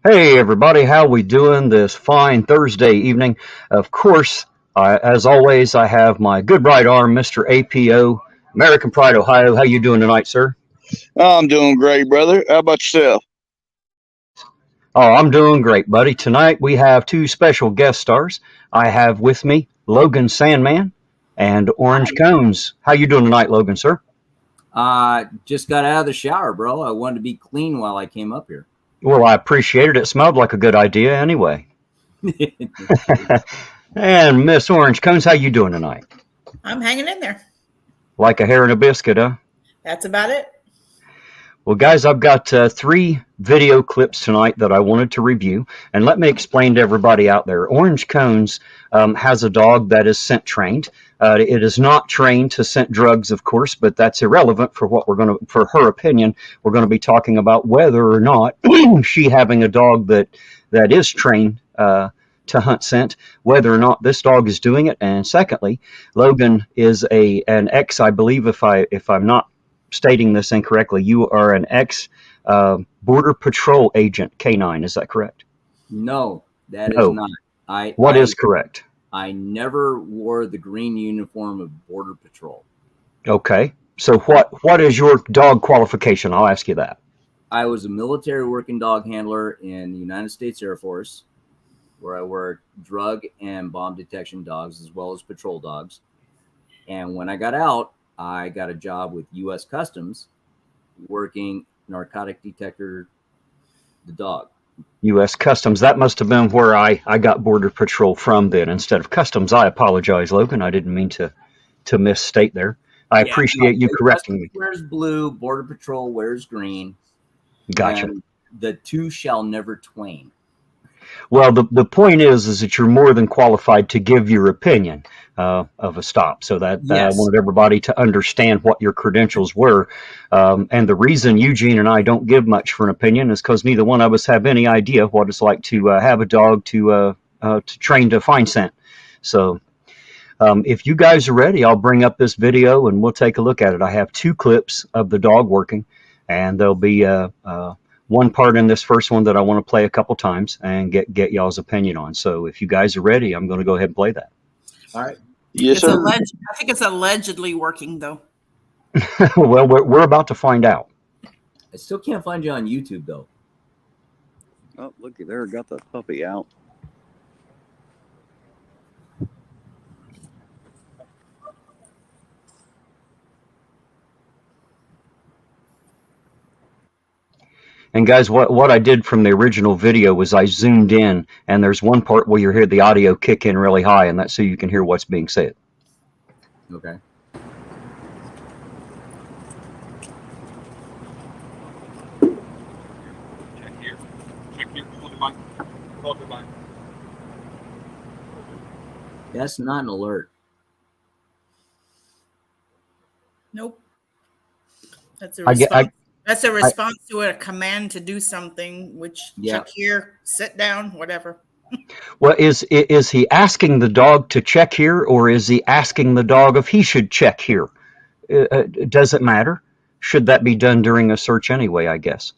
Hey everybody, how we doing this fine Thursday evening? Of course, as always, I have my good right arm, Mr. APO, American Pride, Ohio. How you doing tonight, sir? Oh, I'm doing great, brother. How about yourself? Oh, I'm doing great, buddy. Tonight we have two special guest stars. I have with me Logan Sandman and Orange Hi. Cones. How you doing tonight, Logan, sir? Just got out of the shower, bro. I wanted to be clean while I came up here. Well, I appreciate it. It smelled like a good idea anyway. And Miss Orange Cones, how you doing tonight? I'm hanging in there. Like a hair and a biscuit, huh? That's about it. Well, guys, I've got three video clips tonight that I wanted to review. And let me explain to everybody out there. Orange Cones has a dog that is scent trained. It is not trained to scent drugs, of course, but that's irrelevant for what for her opinion. We're going to be talking about whether or not she having a dog that is trained to hunt scent, whether or not this dog is doing it. And secondly, Logan is an ex, I believe, if I'm not stating this incorrectly, you are an ex Border Patrol agent, K-9. Is that correct? No, that is not. What is correct? I never wore the green uniform of Border Patrol. Okay. So what is your dog qualification? I'll ask you that. I was a military working dog handler in the United States Air Force, where I worked drug and bomb detection dogs as well as patrol dogs. And when I got out, I got a job with U.S. Customs working narcotic detector, the dog. U.S. Customs. That must have been where I got Border Patrol from then instead of Customs. I apologize, Logan. I didn't mean to misstate there. I appreciate you correcting me. Wears blue, Border Patrol wears green. Gotcha. And the two shall never twain. Well, the point is that you're more than qualified to give your opinion of a stop. So that Yes. I wanted everybody to understand what your credentials were. And the reason Eugene and I don't give much for an opinion is because neither one of us have any idea what it's like to have a dog to train to find scent. So if you guys are ready, I'll bring up this video and we'll take a look at it. I have two clips of the dog working, and there'll be one part in this first one that I want to play a couple times and get y'all's opinion on. So if you guys are ready, I'm going to go ahead and play that. All right. Yes, sir. I think it's allegedly working, though. Well, we're about to find out. I still can't find you on YouTube, though. Oh, looky there. Got the puppy out. And guys, what I did from the original video was I zoomed in, and there's one part where you hear the audio kick in really high, and that's so you can hear what's being said. Okay. Check here. Check here. Hold the mic. Hold the mic. That's not an alert. Nope. That's a I get- response. That's a response to a command to do something, which Yeah. check here, sit down, whatever. Well, is he asking the dog to check here, or is he asking the dog if he should check here? Does it matter? Should that be done during a search anyway, I guess?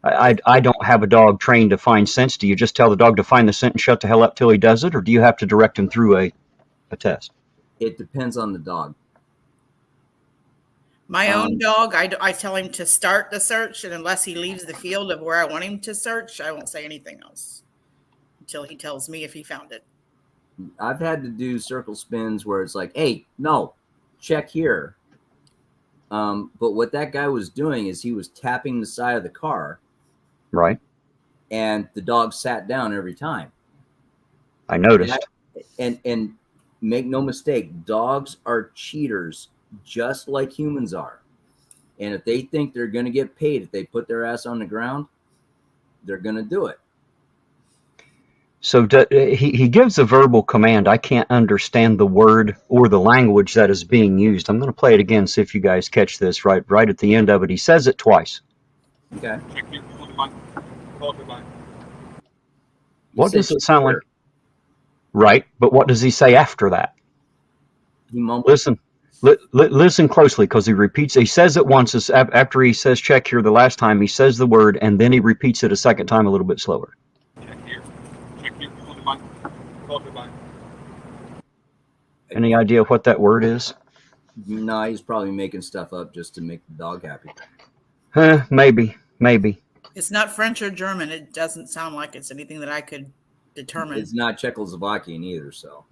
I don't have a dog trained to find scents. Do you just tell the dog to find the scent and shut the hell up till he does it, or do you have to direct him through a test? It depends on the dog. My own dog, I tell him to start the search, and unless he leaves the field of where I want him to search, I won't say anything else until he tells me if he found it. I've had to do circle spins where it's like, hey, no, check here. But what that guy was doing is he was tapping the side of the car, Right. and the dog sat down every time. I noticed. And make no mistake, dogs are cheaters just like humans are. And if they think they're going to get paid if they put their ass on the ground, they're going to do it. So he gives a verbal command. I can't understand the word or the language that is being used. I'm going to play it again, see if you guys catch this right at the end of it. He says it twice. Okay. Check here. Hold the mic. Hold the mic. What does it sound like? Right, but what does he say after that? He mumbles. Listen. Listen closely, because he repeats. He says it once. After he says check here the last time, he says the word, and then he repeats it a second time a little bit slower. talking about. Any idea what that word is? No, he's probably making stuff up just to make the dog happy. Maybe. It's not French or German. It doesn't sound like it's anything that I could determine. It's not Czechoslovakian either, so.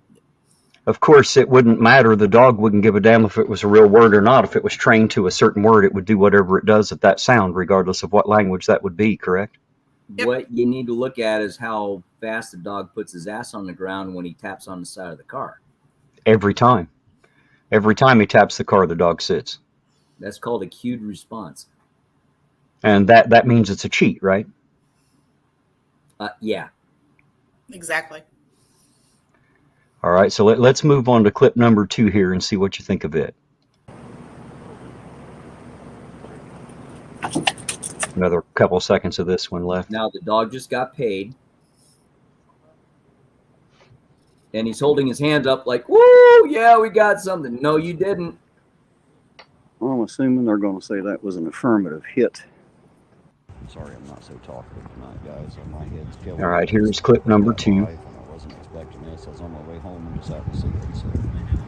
Of course, it wouldn't matter. The dog wouldn't give a damn if it was a real word or not. If it was trained to a certain word, it would do whatever it does at that sound, regardless of what language that would be, correct? Yep. What you need to look at is how fast the dog puts his ass on the ground when he taps on the side of the car. Every time. Every time he taps the car, the dog sits. That's called a cued response. And that means it's a cheat, right? Yeah. Exactly. All right, so let's move on to clip number 2 here and see what you think of it. Another couple seconds of this one left. Now the dog just got paid. And he's holding his hand up like, woo, yeah, we got something. No, you didn't. Well, I'm assuming they're going to say that was an affirmative hit. Sorry, I'm not so talkative tonight, guys. My head's killing. All right, here's clip number 2. I wasn't expecting this. I was on my way home and just happened to see it.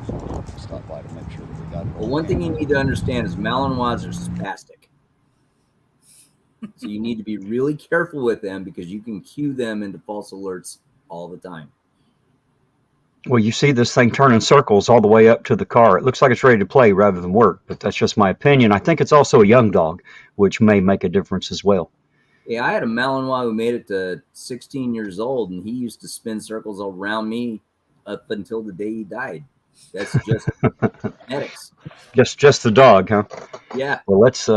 So I stopped by to make sure that we got it. Well, one thing you need to understand is Malinois are spastic. So you need to be really careful with them because you can cue them into false alerts all the time. Well, you see this thing turning circles all the way up to the car. It looks like it's ready to play rather than work, but that's just my opinion. I think it's also a young dog, which may make a difference as well. Yeah, I had a Malinois who made it to 16 years old, and he used to spin circles around me up until the day he died. That's just genetics. Just the dog, huh? Yeah. Well, let's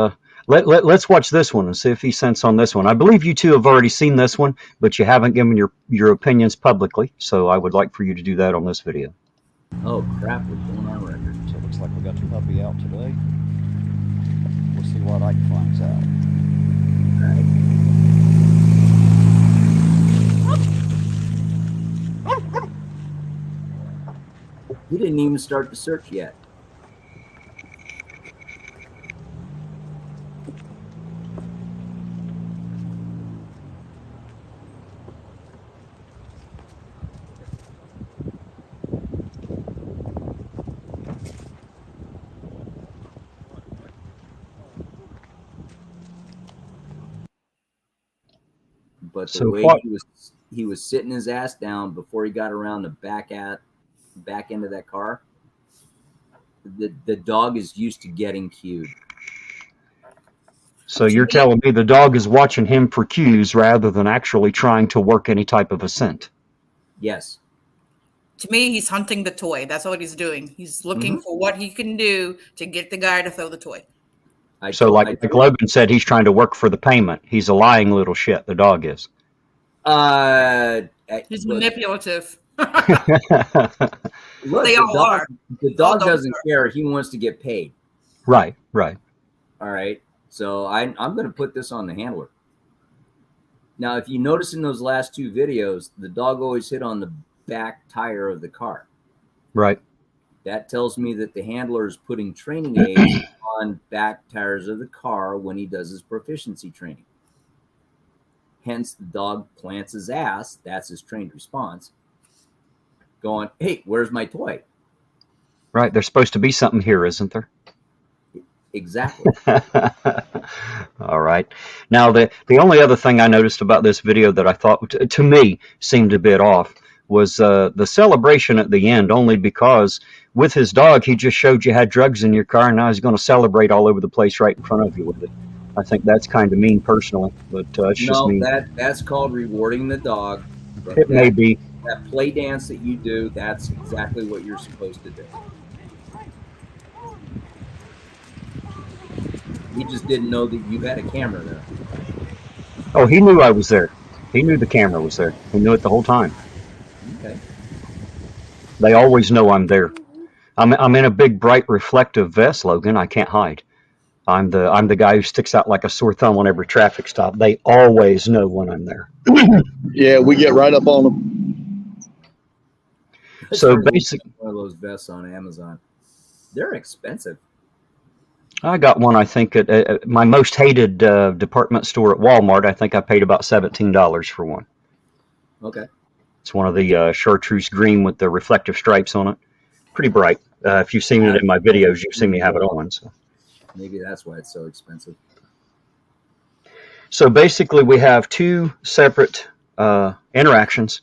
watch this one and see if he sensed on this one. I believe you two have already seen this one, but you haven't given your opinions publicly, so I would like for you to do that on this video. Oh, crap, we're going on record. So it looks like we got your puppy out today. We'll see what Ike finds out. All right. He didn't even start the search yet. But the way he was sitting his ass down before he got around to back into that car, the dog is used to getting cued. So you're telling me the dog is watching him for cues rather than actually trying to work any type of a scent? Yes. To me, he's hunting the toy. That's what he's doing. He's looking for what he can do to get the guy to throw the toy. So like Logan said, he's trying to work for the payment. He's a lying little shit, the dog is. He's manipulative. Look, They all are. The dog doesn't care. He wants to get paid. Right. All right. So I'm going to put this on the handler. Now, if you notice in those last 2 videos, the dog always hit on the back tire of the car. Right. That tells me that the handler is putting training aids on back tires of the car when he does his proficiency training. Hence, the dog plants his ass. That's his trained response. Going, hey, where's my toy? Right. There's supposed to be something here, isn't there? Exactly. All right. Now, the only other thing I noticed about this video that I thought, to me, seemed a bit off was the celebration at the end, only because with his dog, he just showed you had drugs in your car, and now he's going to celebrate all over the place right in front of you with it. I think that's kind of mean personally, but it's just me. That's called rewarding the dog. It may be. That play dance that you do, that's exactly what you're supposed to do. He just didn't know that you had a camera there. Oh, he knew I was there. He knew the camera was there. He knew it the whole time. Okay. They always know I'm there. I'm in a big, bright, reflective vest, Logan. I can't hide. I'm the guy who sticks out like a sore thumb on every traffic stop. They always know when I'm there. Yeah, we get right up on them. So basically, one of those vests on Amazon. They're expensive. I got one, I think, at my most hated department store at Walmart. I think I paid about $17 for one. Okay. It's one of the chartreuse green with the reflective stripes on it. Pretty bright. If you've seen it in my videos, you've seen me have it on. So. Maybe that's why it's so expensive. So basically, we have two separate interactions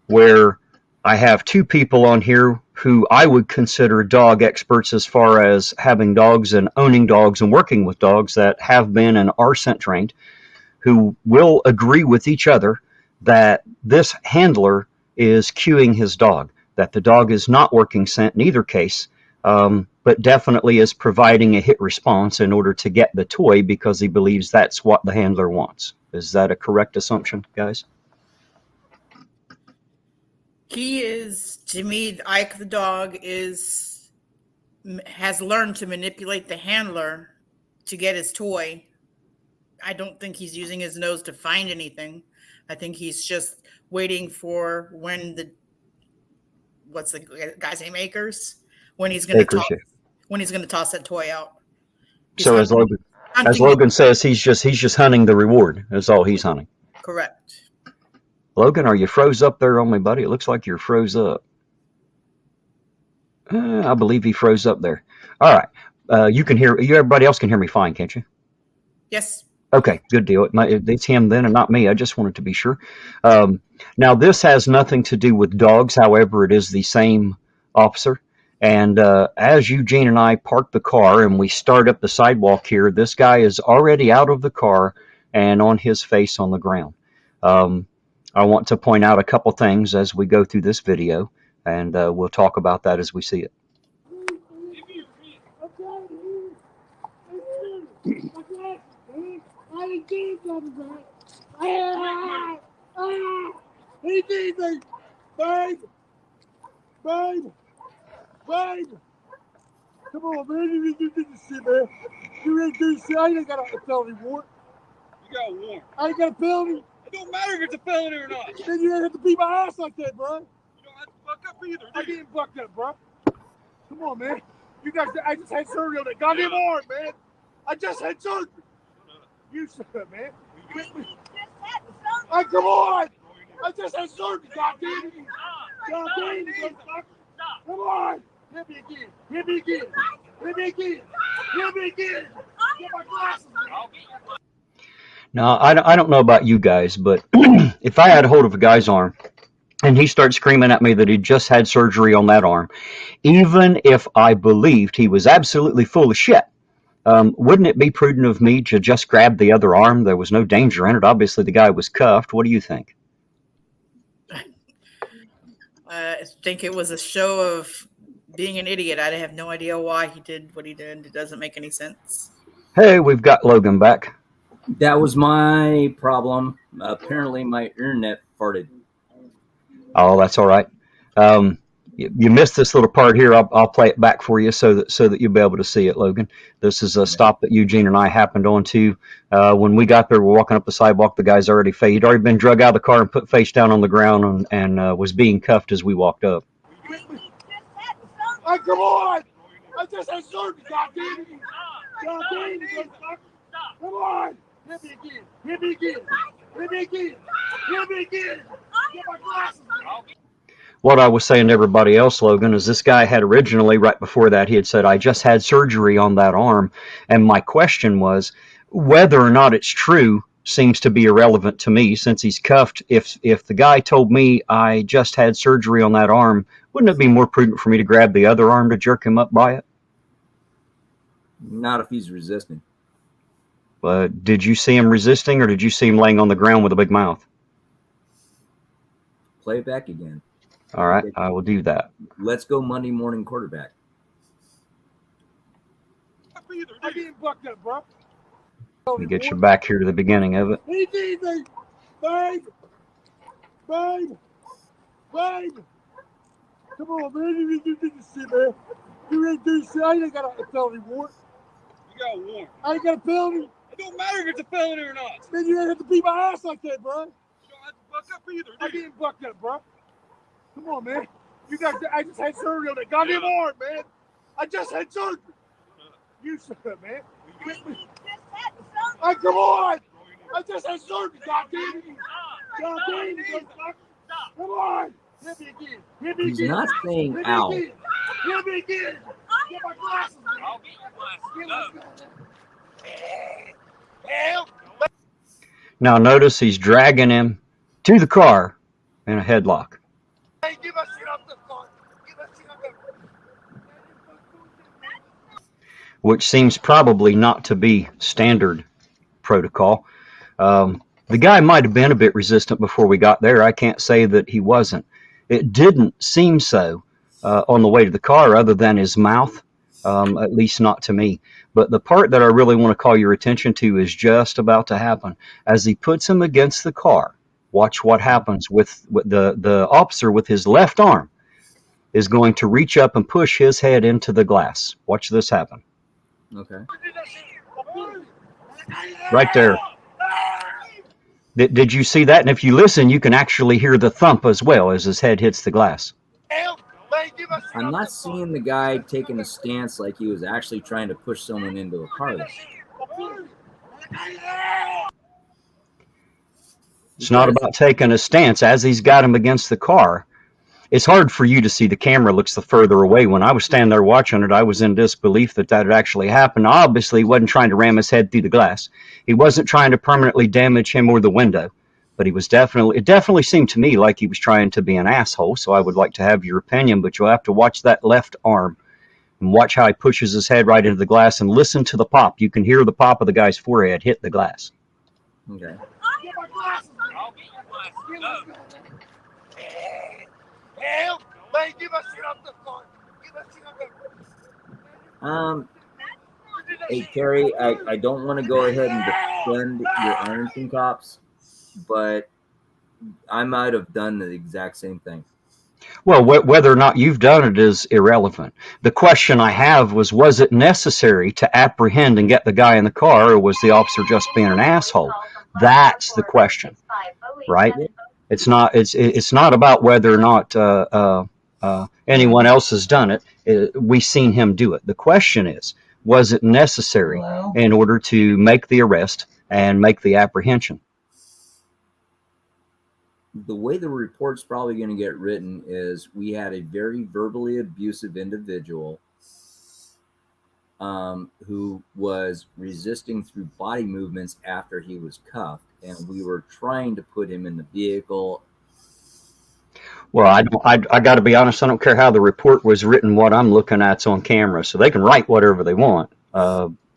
where I have two people on here who I would consider dog experts as far as having dogs and owning dogs and working with dogs that have been and are scent trained, who will agree with each other that this handler is cueing his dog, that the dog is not working scent in either case, but definitely is providing a hit response in order to get the toy because he believes that's what the handler wants. Is that a correct assumption, guys? He is, to me, Ike the dog has learned to manipulate the handler to get his toy. I don't think he's using his nose to find anything. I think he's just waiting for when what's the guy's name, Akers? When he's going to toss that toy out. So as Logan says, he's just hunting the reward. That's all he's hunting. Correct. Logan, are you froze up there on me, buddy? It looks like you're froze up. I believe he froze up there. All right. You can hear. Everybody else can hear me fine, can't you? Yes. Okay, good deal. It's him then and not me. I just wanted to be sure. Now, this has nothing to do with dogs. However, it is the same officer. And as Eugene and I park the car and we start up the sidewalk here, this guy is already out of the car and on his face on the ground. I want to point out a couple things as we go through this video, and we'll talk about that as we see it. He needs me, babe, babe. Come on, man, you need to do this shit, man. You ready to do this shit? I ain't got a felony warrant. You got a warrant. I ain't got a felony. It don't matter if it's a felony or not. Then you ain't have to beat my ass like that, bro. You don't have to fuck up either. I didn't fuck up, bro. Come on, man. You guys, I just had surgery on that goddamn arm, man. I just had surgery. You shut up, man. Hey, come on. I just had surgery, goddamn it. Goddamn it, motherfucker. Come on. Hit me again. Hit me again. Hit me again. Hit me again. Get my glasses, man. Now, I don't know about you guys, but if I had a hold of a guy's arm and he starts screaming at me that he just had surgery on that arm, even if I believed he was absolutely full of shit, wouldn't it be prudent of me to just grab the other arm? There was no danger in it. Obviously, the guy was cuffed. What do you think? I think it was a show of being an idiot. I have no idea why he did what he did. It doesn't make any sense. Hey, we've got Logan back. That was my problem. Apparently, my internet farted. Oh, that's all right. You missed this little part here. I'll play it back for you so that you'll be able to see it, Logan. This is a stop that Eugene and I happened onto. When we got there, we're walking up the sidewalk. The guy's already he'd already been drug out of the car and put face down on the ground and was being cuffed as we walked up. Hey, come on. I just had surgery, goddamn it. Goddamn it, motherfucker. Come on. Hit me again. Hit me again. Hit me again. Hit me again. Get my glasses, man. What I was saying to everybody else, Logan, is this guy had originally, right before that, he had said, I just had surgery on that arm. And my question was, whether or not it's true seems to be irrelevant to me since he's cuffed. If the guy told me I just had surgery on that arm, wouldn't it be more prudent for me to grab the other arm to jerk him up by it? Not if he's resisting. Did you see him resisting, or did you see him laying on the ground with a big mouth? Play it back again. All right, I will do that. Let's go Monday morning quarterback. I didn't fuck up, bro. Let me get you back here to the beginning of it. He needs me, babe. Babe. Come on, man. You need to do this shit, man. You ready to do this shit? I ain't got a felony warrant. You got a warrant. I ain't got a felony. It don't matter if it's a felony or not. Then you ain't have to beat my ass like that, bro. You don't have to fuck up either. I didn't fuck up, bro. Come on, man. You guys, I just had surgery on that goddamn arm, man. I just had surgery. You shut up, man. Hey, come on. I just had surgery, goddamn it. Goddamn it, motherfucker. Come on. Hit me again. Hit me He's again. not saying Hit me ow. again. Hit me again. Get my glasses. I'll get your glasses. Go. Help. Now notice he's dragging him to the car in a headlock, Hey, give us shit off the car. Give us shit off the which seems probably not to be standard protocol. The guy might have been a bit resistant before we got there. I can't say that he wasn't. It didn't seem so on the way to the car, other than his mouth, at least not to me. But the part that I really want to call your attention to is just about to happen. As he puts him against the car, watch what happens with the officer with his left arm is going to reach up and push his head into the glass. Watch this happen. Okay. Right there. Did you see that? And if you listen, you can actually hear the thump as well as his head hits the glass. I'm not seeing the guy taking a stance like he was actually trying to push someone into a car. It's not about taking a stance. As he's got him against the car, it's hard for you to see. The camera looks the further away. When I was standing there watching it, I was in disbelief that that had actually happened. Obviously, he wasn't trying to ram his head through the glass. He wasn't trying to permanently damage him or the window. But he was it definitely seemed to me like he was trying to be an asshole. So I would like to have your opinion, but you'll have to watch that left arm and watch how he pushes his head right into the glass and listen to the pop. You can hear the pop of the guy's forehead hit the glass. Okay. I'll get your glasses. Go. Help! Man, give us shit off the car. Give us shit off the Hey, Terry, I don't want to go ahead and defend your Ironton cops, but I might have done the exact same thing. Well, whether or not you've done it is irrelevant. The question I have was it necessary to apprehend and get the guy in the car, or was the officer just being an asshole? That's the question, right? It's not about whether or not anyone else has done it. We've seen him do it. The question is, was it necessary in order to make the arrest and make the apprehension? The way the report's probably going to get written is we had a very verbally abusive individual who was resisting through body movements after he was cuffed, and we were trying to put him in the vehicle. Well, I got to be honest. I don't care how the report was written. What I'm looking at's on camera, so they can write whatever they want.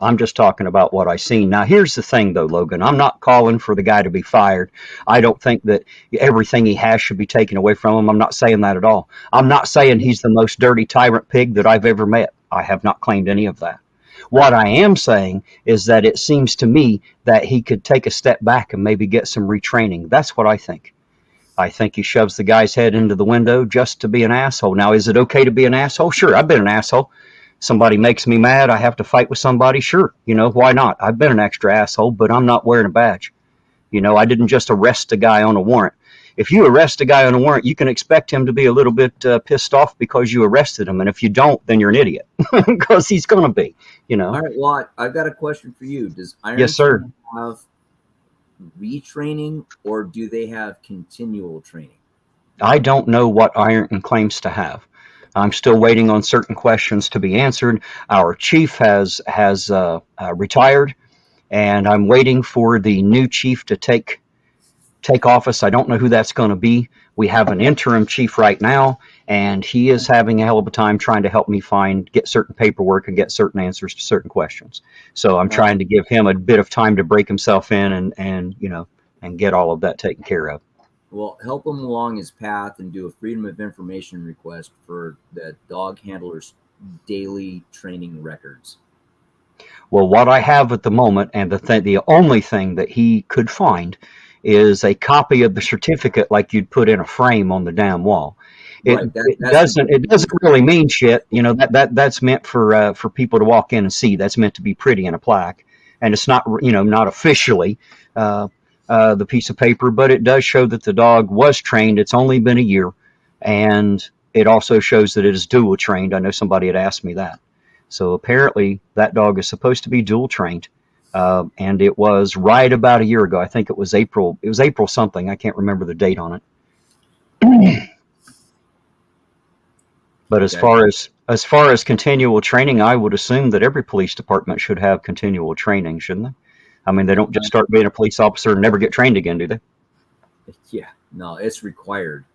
I'm just talking about what I seen. Now, here's the thing, though, Logan. I'm not calling for the guy to be fired. I don't think that everything he has should be taken away from him. I'm not saying that at all. I'm not saying he's the most dirty tyrant pig that I've ever met. I have not claimed any of that. What I am saying is that it seems to me that he could take a step back and maybe get some retraining. That's what I think. I think he shoves the guy's head into the window just to be an asshole. Now, is it okay to be an asshole? Sure, I've been an asshole. Somebody makes me mad, I have to fight with somebody. Sure, why not? I've been an extra asshole, but I'm not wearing a badge. I didn't just arrest a guy on a warrant. If you arrest a guy on a warrant, you can expect him to be a little bit pissed off because you arrested him. And if you don't, then you're an idiot because he's going to be, All right, well, I've got a question for you. Does Ironton Yes, sir. have retraining, or do they have continual training? I don't know what Ironton claims to have. I'm still waiting on certain questions to be answered. Our chief has retired, and I'm waiting for the new chief to take office. I don't know who that's going to be. We have an interim chief right now, and he is having a hell of a time trying to help me get certain paperwork and get certain answers to certain questions. So I'm trying to give him a bit of time to break himself in and get all of that taken care of. Well, help him along his path and do a Freedom of Information request for the dog handler's daily training records. Well, what I have at the moment, and the only thing that he could find, is a copy of the certificate like you'd put in a frame on the damn wall. It doesn't really mean shit. That's meant for people to walk in and see. That's meant to be pretty in a plaque, and it's not not officially the piece of paper, but it does show that the dog was trained. It's only been a year, and it also shows that it is dual trained. I know somebody had asked me that. So apparently that dog is supposed to be dual trained, and it was right about a year ago. I think it was April. It was April something. I can't remember the date on it. But as far as continual training, I would assume that every police department should have continual training, shouldn't they? I mean, they don't just start being a police officer and never get trained again, do they? Yeah, no, it's required,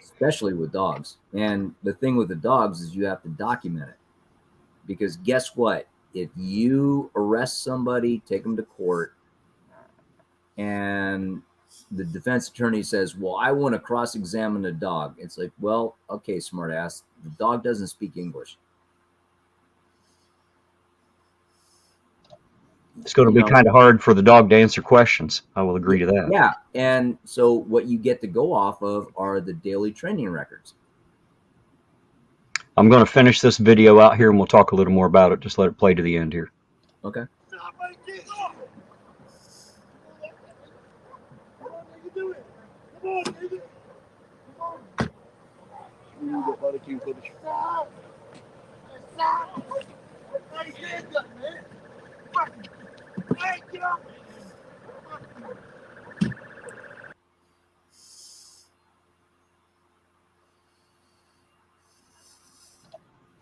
especially with dogs. And the thing with the dogs is you have to document it, because guess what? If you arrest somebody, take them to court, and the defense attorney says, well, I want to cross-examine the dog. It's like, well, okay, smartass, the dog doesn't speak English. It's going to be kind of hard for the dog to answer questions. I will agree to that. Yeah, and so what you get to go off of are the daily training records. I'm going to finish this video out here, and we'll talk a little more about it. Just let it play to the end here. Okay.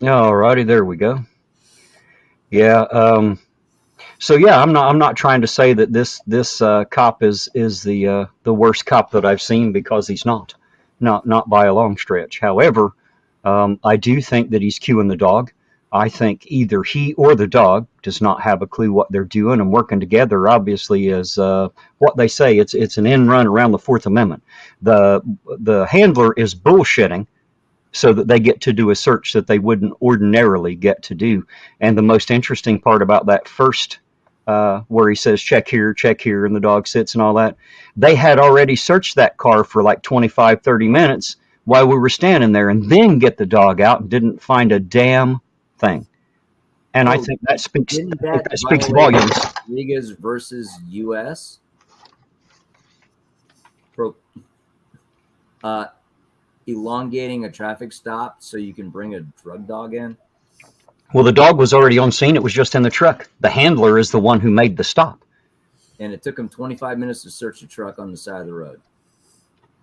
All righty, there we go. Yeah. So yeah, I'm not trying to say that this cop is the worst cop that I've seen, because he's not by a long stretch. However, I do think that he's cueing the dog. I think either he or the dog does not have a clue what they're doing, and working together obviously is what they say. It's an end run around the Fourth Amendment. The handler is bullshitting so that they get to do a search that they wouldn't ordinarily get to do. And the most interesting part about that first where he says check here, and the dog sits and all that, they had already searched that car for like 25-30 minutes while we were standing there, and then get the dog out and didn't find a damn thing. And I think that speaks volumes. Rodriguez versus U.S. Elongating a traffic stop so you can bring a drug dog in. Well, the dog was already on scene. It was just in the truck. The handler is the one who made the stop. And it took them 25 minutes to search the truck on the side of the road.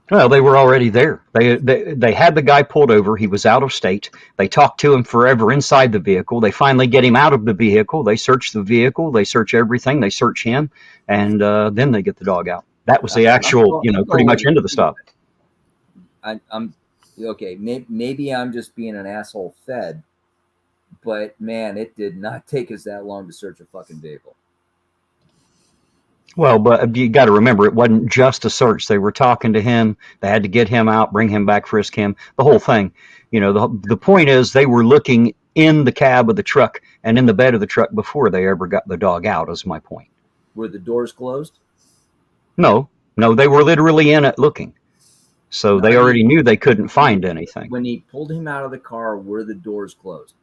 Well, they were already there. They had the guy pulled over. He was out of state. They talked to him forever inside the vehicle. They finally get him out of the vehicle. They search the vehicle. They search everything. They search him. And then they get the dog out. That was the actual, pretty much end of the stop. I'm okay. Maybe I'm just being an asshole fed, but man, it did not take us that long to search a fucking vehicle. Well, but you got to remember, it wasn't just a search. They were talking to him. They had to get him out, bring him back, frisk him, the whole thing. The point is they were looking in the cab of the truck and in the bed of the truck before they ever got the dog out, is my point. Were the doors closed? No, they were literally in it looking. So they already knew they couldn't find anything. When he pulled him out of the car, were the doors closed?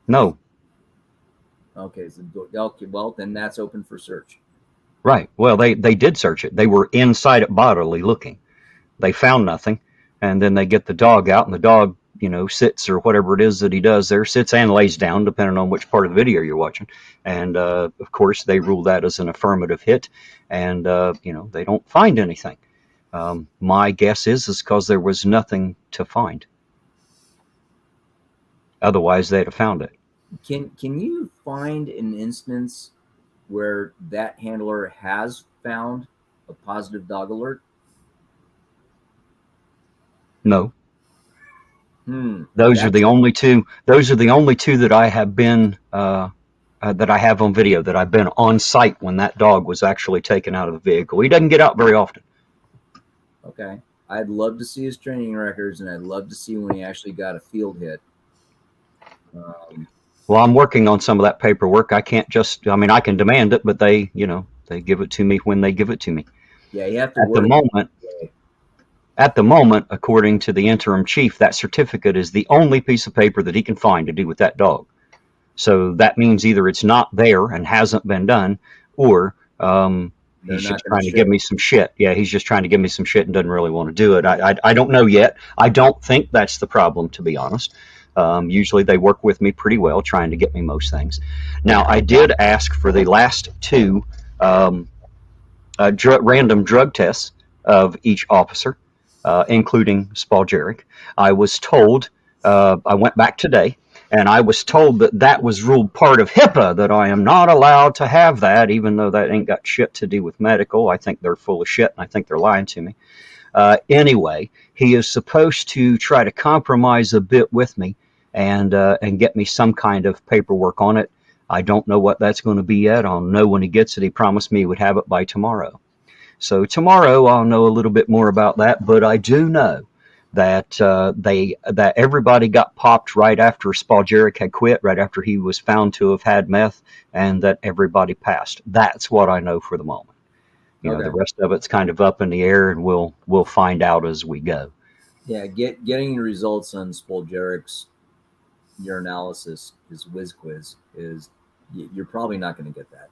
No. Okay, well, then that's open for search. Right. Well, they did search it. They were inside it bodily looking. They found nothing. And then they get the dog out, and the dog, sits, or whatever it is that he does there, sits and lays down, depending on which part of the video you're watching. And, of course, they rule that as an affirmative hit. And, they don't find anything. My guess is because there was nothing to find. Otherwise, they'd have found it. Can you find an instance where that handler has found a positive dog alert? No. Those are the only two. Those are the only two that I have been that I have on video, that I've been on site when that dog was actually taken out of the vehicle. He doesn't get out very often. Okay. I'd love to see his training records, and I'd love to see when he actually got a field hit. Well, I'm working on some of that paperwork. I can't just, I can demand it, but they give it to me when they give it to me. Yeah, you have to At the moment, according to the interim chief, that certificate is the only piece of paper that he can find to do with that dog. So that means either it's not there and hasn't been done, or he's just trying to give me some shit. Yeah, he's just trying to give me some shit and doesn't really want to do it. I don't know yet. I don't think that's the problem, to be honest. Usually they work with me pretty well, trying to get me most things. Now, I did ask for the last two random drug tests of each officer. including Spaljeric. I was told, I went back today, and I was told that that was ruled part of HIPAA, that I am not allowed to have that, even though that ain't got shit to do with medical. I think they're full of shit, and I think they're lying to me. Anyway, he is supposed to try to compromise a bit with me and get me some kind of paperwork on it. I don't know what that's going to be yet. I'll know when he gets it. He promised me he would have it by tomorrow. So tomorrow I'll know a little bit more about that. But I do know that that everybody got popped right after Spaljeric had quit, right after he was found to have had meth, and that everybody passed. That's what I know for the moment. You know, the rest of it's kind of up in the air, and we'll find out as we go. Yeah, getting the results on Spoljeric's urinalysis, his whiz quiz, is you're probably not going to get that,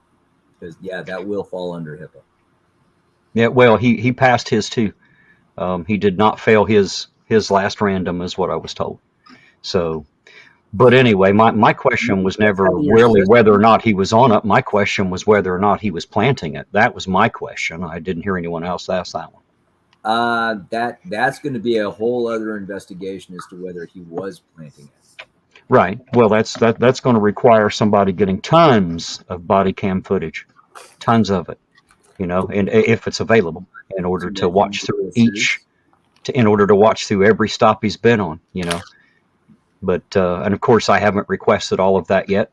because that will fall under HIPAA. Yeah, well, he passed his too. He did not fail his last random, is what I was told. So, but anyway, my question was never really whether or not he was on it. My question was whether or not he was planting it. That was my question. I didn't hear anyone else ask that one. That's going to be a whole other investigation as to whether he was planting it. Right. Well, that's going to require somebody getting tons of body cam footage, tons of it, you know, and if it's available, in order to watch through in order to watch through every stop he's been on, you know. But and of course, I haven't requested all of that yet.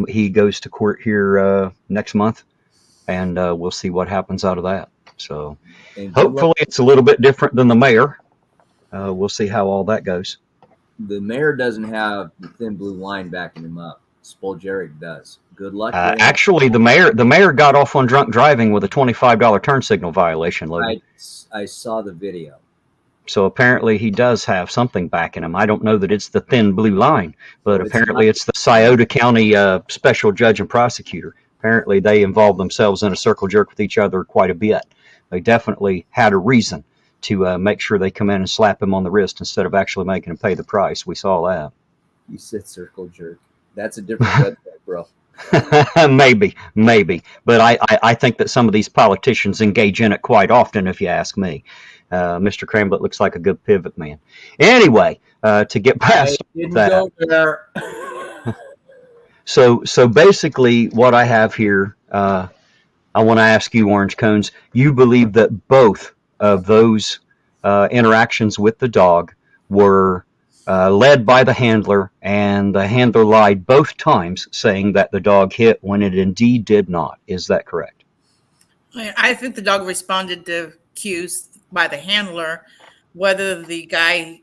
He goes to court here next month, and we'll see what happens out of that. So hopefully, it's a little bit different than the mayor. We'll see how all that goes. The mayor doesn't have the thin blue line backing him up. Spoljeric does. Good luck. Actually, the mayor got off on drunk driving with a $25 turn signal violation, Logan. I saw the video. So apparently he does have something backing him. I don't know that it's the thin blue line, but apparently it's the Scioto County special judge and prosecutor. Apparently they involved themselves in a circle jerk with each other quite a bit. They definitely had a reason to make sure they come in and slap him on the wrist instead of actually making him pay the price. We saw that. You said circle jerk. That's a different website, bro. maybe. But I think that some of these politicians engage in it quite often, if you ask me. Mr. Cramblett looks like a good pivot man. Anyway, to get past that. So basically what I have here, I want to ask you, Orange Cones, you believe that both of those interactions with the dog were led by the handler, and the handler lied both times, saying that the dog hit when it indeed did not. Is that correct? I think the dog responded to cues by the handler. Whether the guy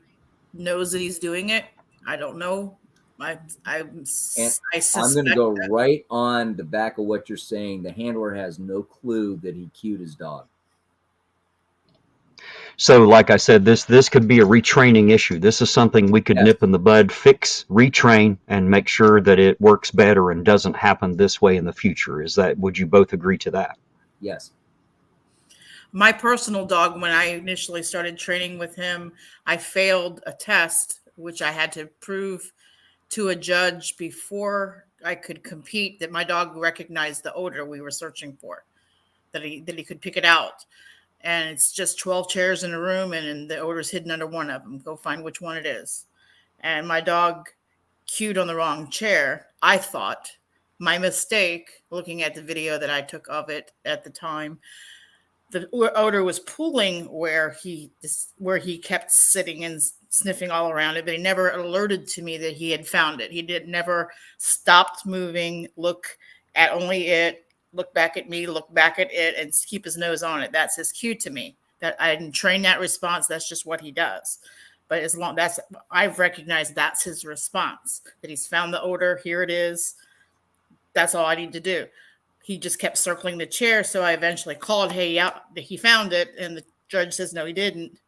knows that he's doing it, I don't know. I'm going to go right on the back of what you're saying. The handler has no clue that he cued his dog. So, like I said, this could be a retraining issue. This is something we could nip in the bud, fix, retrain, and make sure that it works better and doesn't happen this way in the future. Would you both agree to that? Yes. My personal dog, when I initially started training with him, I failed a test, which I had to prove to a judge before I could compete that my dog recognized the odor we were searching for, that he could pick it out. And it's just 12 chairs in a room, and the odor's hidden under one of them. Go find which one it is. And my dog cued on the wrong chair. I thought, my mistake, looking at the video that I took of it at the time, the odor was pooling where he kept sitting and sniffing all around it, but he never alerted to me that he had found it. He never stopped moving, look at only it, look back at me, look back at it, and keep his nose on it. That's his cue to me. That I didn't train that response. That's just what he does. But I've recognized that's his response, that he's found the odor. Here it is. That's all I need to do. He just kept circling the chair. So I eventually called, hey, yeah, he found it. And the judge says, no, he didn't.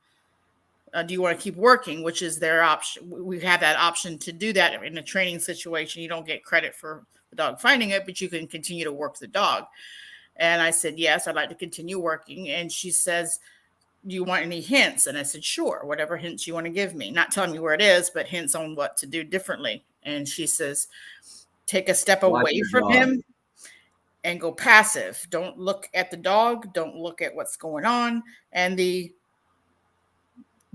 Do you want to keep working? Which is their option. We have that option to do that in a training situation. You don't get credit for the dog finding it, but you can continue to work the dog. And I said, yes, I'd like to continue working. And she says, do you want any hints? And I said, sure, whatever hints you want to give me. Not telling me where it is, but hints on what to do differently. And she says, take a step away from him and go passive. Don't look at the dog. Don't look at what's going on. And the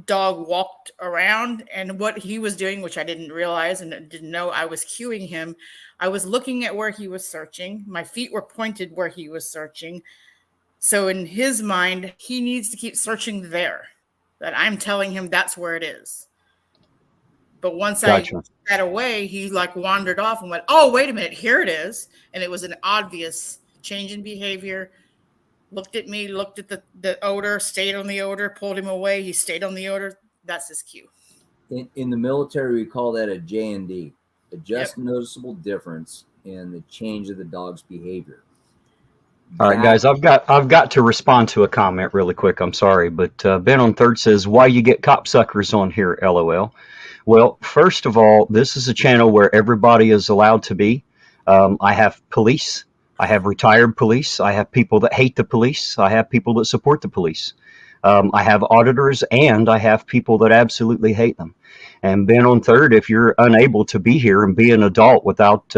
dog walked around, and what he was doing, which I didn't realize and didn't know, I was cueing him. I was looking at where he was searching. My feet were pointed where he was searching. So in his mind, he needs to keep searching there. That I'm telling him that's where it is. But once Gotcha. I got away, he like wandered off and went, "Oh, wait a minute, here it is." And it was an obvious change in behavior. Looked at me, looked at the odor, stayed on the odor, pulled him away. He stayed on the odor. That's his cue. In the military, we call that a J&D, a just Yep. noticeable difference in the change of the dog's behavior. All right, guys, I've got to respond to a comment really quick. I'm sorry, but Ben on Third says, "Why you get copsuckers on here? LOL." Well, first of all, this is a channel where everybody is allowed to be. I have police. I have retired police. I have people that hate the police. I have people that support the police. I have auditors, and I have people that absolutely hate them. And Ben on Third, if you're unable to be here and be an adult without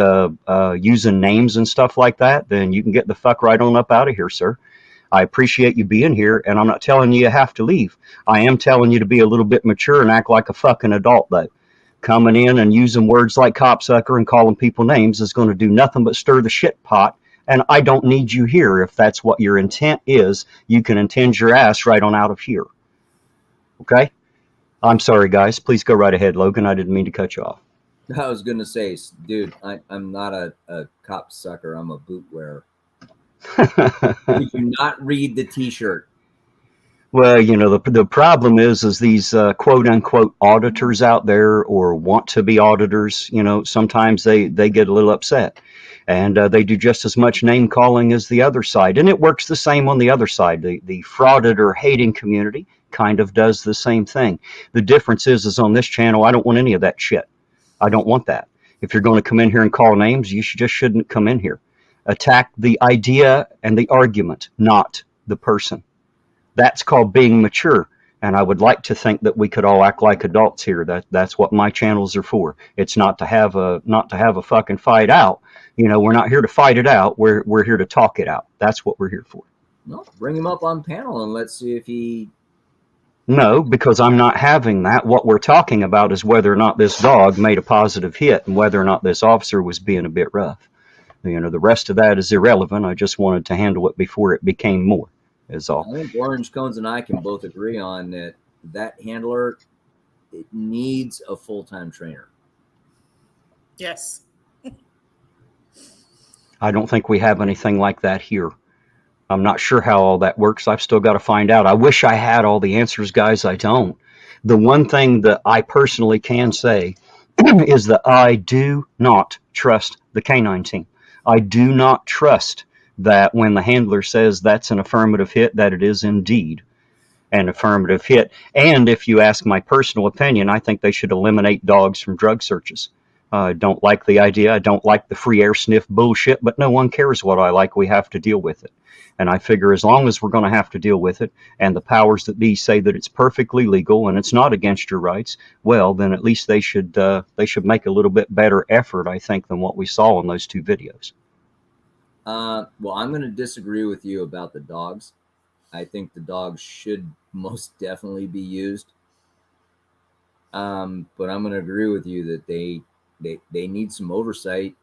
using names and stuff like that, then you can get the fuck right on up out of here, sir. I appreciate you being here, and I'm not telling you have to leave. I am telling you to be a little bit mature and act like a fucking adult, though. Coming in and using words like copsucker and calling people names is going to do nothing but stir the shit pot, and I don't need you here. If that's what your intent is, you can intend your ass right on out of here. Okay? I'm sorry, guys. Please go right ahead, Logan. I didn't mean to cut you off. I was going to say, dude, I'm not a cop sucker. I'm a boot wearer. You do not read the T-shirt. Well, you know, the problem is these quote unquote auditors out there, or want to be auditors, you know, sometimes they get a little upset, and they do just as much name calling as the other side. And it works the same on the other side. The frauded or hating community kind of does the same thing. The difference is on this channel, I don't want any of that shit. I don't want that. If you're going to come in here and call names, you just shouldn't come in here. Attack the idea and the argument, not the person. That's called being mature. And I would like to think that we could all act like adults here. That's what my channels are for. It's not to have a fucking fight out. You know, we're not here to fight it out. We're here to talk it out. That's what we're here for. No, bring him up on panel and let's see if he. No, because I'm not having that. What we're talking about is whether or not this dog made a positive hit and whether or not this officer was being a bit rough. You know, the rest of that is irrelevant. I just wanted to handle it before it became more, is all. I think Orange Cones and I can both agree on that handler, it needs a full-time trainer. Yes. I don't think we have anything like that here. I'm not sure how all that works. I've still got to find out. I wish I had all the answers, guys. I don't. The one thing that I personally can say is that I do not trust the K-9 team. I do not trust that when the handler says that's an affirmative hit, that it is indeed an affirmative hit. And if you ask my personal opinion, I think they should eliminate dogs from drug searches. I don't like the idea. I don't like the free air sniff bullshit, but no one cares what I like. We have to deal with it. And I figure as long as we're going to have to deal with it, and the powers that be say that it's perfectly legal and it's not against your rights, well, then at least they should make a little bit better effort, I think, than what we saw in those two videos. Well, I'm going to disagree with you about the dogs. I think the dogs should most definitely be used. But I'm going to agree with you that they need some oversight.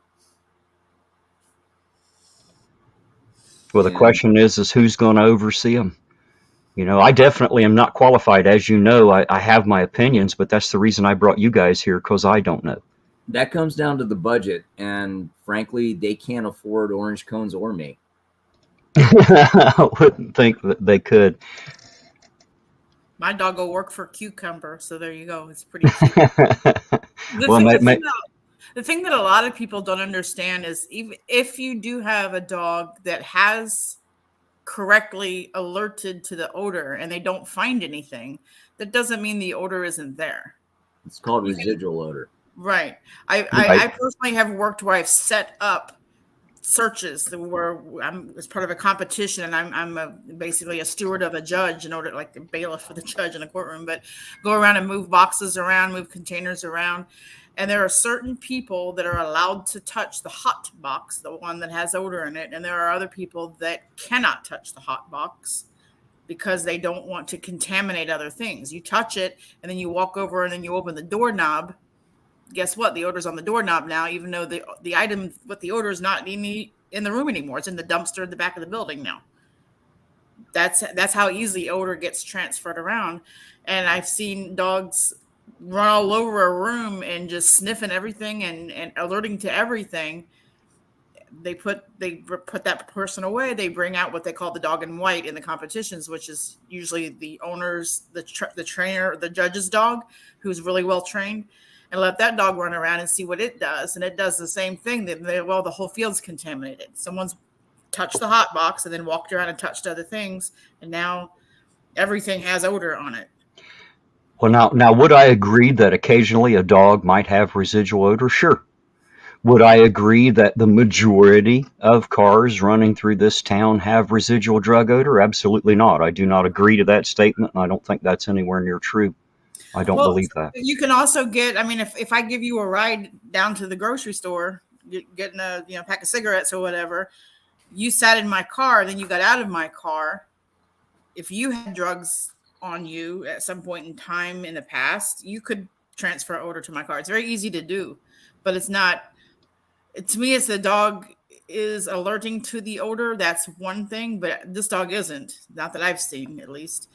Well, the question is who's going to oversee them? You know, I definitely am not qualified. As you know, I have my opinions, but that's the reason I brought you guys here, because I don't know. That comes down to the budget, and frankly, they can't afford Orange Cones or me. I wouldn't think that they could. My dog will work for Cucumber, so there you go. It's pretty cute. The thing that a lot of people don't understand is even if you do have a dog that has correctly alerted to the odor and they don't find anything, that doesn't mean the odor isn't there. It's called residual odor. Right. I personally have worked where I've set up searches where it's part of a competition, and I'm basically a steward of a judge in order, like the bailiff for the judge in a courtroom, but go around and move boxes around, move containers around. And there are certain people that are allowed to touch the hot box, the one that has odor in it. And there are other people that cannot touch the hot box. because they don't want to contaminate other things. You touch it and then you walk over and then you open the doorknob. Guess what? The odor's on the doorknob now, even though the item with the odor is not in the room anymore. It's in the dumpster at the back of the building now. That's how easily odor gets transferred around. And I've seen dogs run all over a room and just sniffing everything and alerting to everything. They put that person away. They bring out what they call the dog in white in the competitions, which is usually the owner's, the trainer, the judge's dog, who's really well trained, and let that dog run around and see what it does. And it does the same thing. Well, the whole field's contaminated. Someone's touched the hot box and then walked around and touched other things, and now everything has odor on it. Well, now, would I agree that occasionally a dog might have residual odor? Sure. Would I agree that the majority of cars running through this town have residual drug odor? Absolutely not. I do not agree to that statement, and I don't think that's anywhere near true. I don't believe that. You can also get, I mean, if I give you a ride down to the grocery store, getting a pack of cigarettes or whatever, you sat in my car, then you got out of my car. If you had drugs on you at some point in time in the past, you could transfer odor to my car. It's very easy to do, but it's not. To me, it's the dog is alerting to the odor. That's one thing, but this dog isn't. Not that I've seen, at least.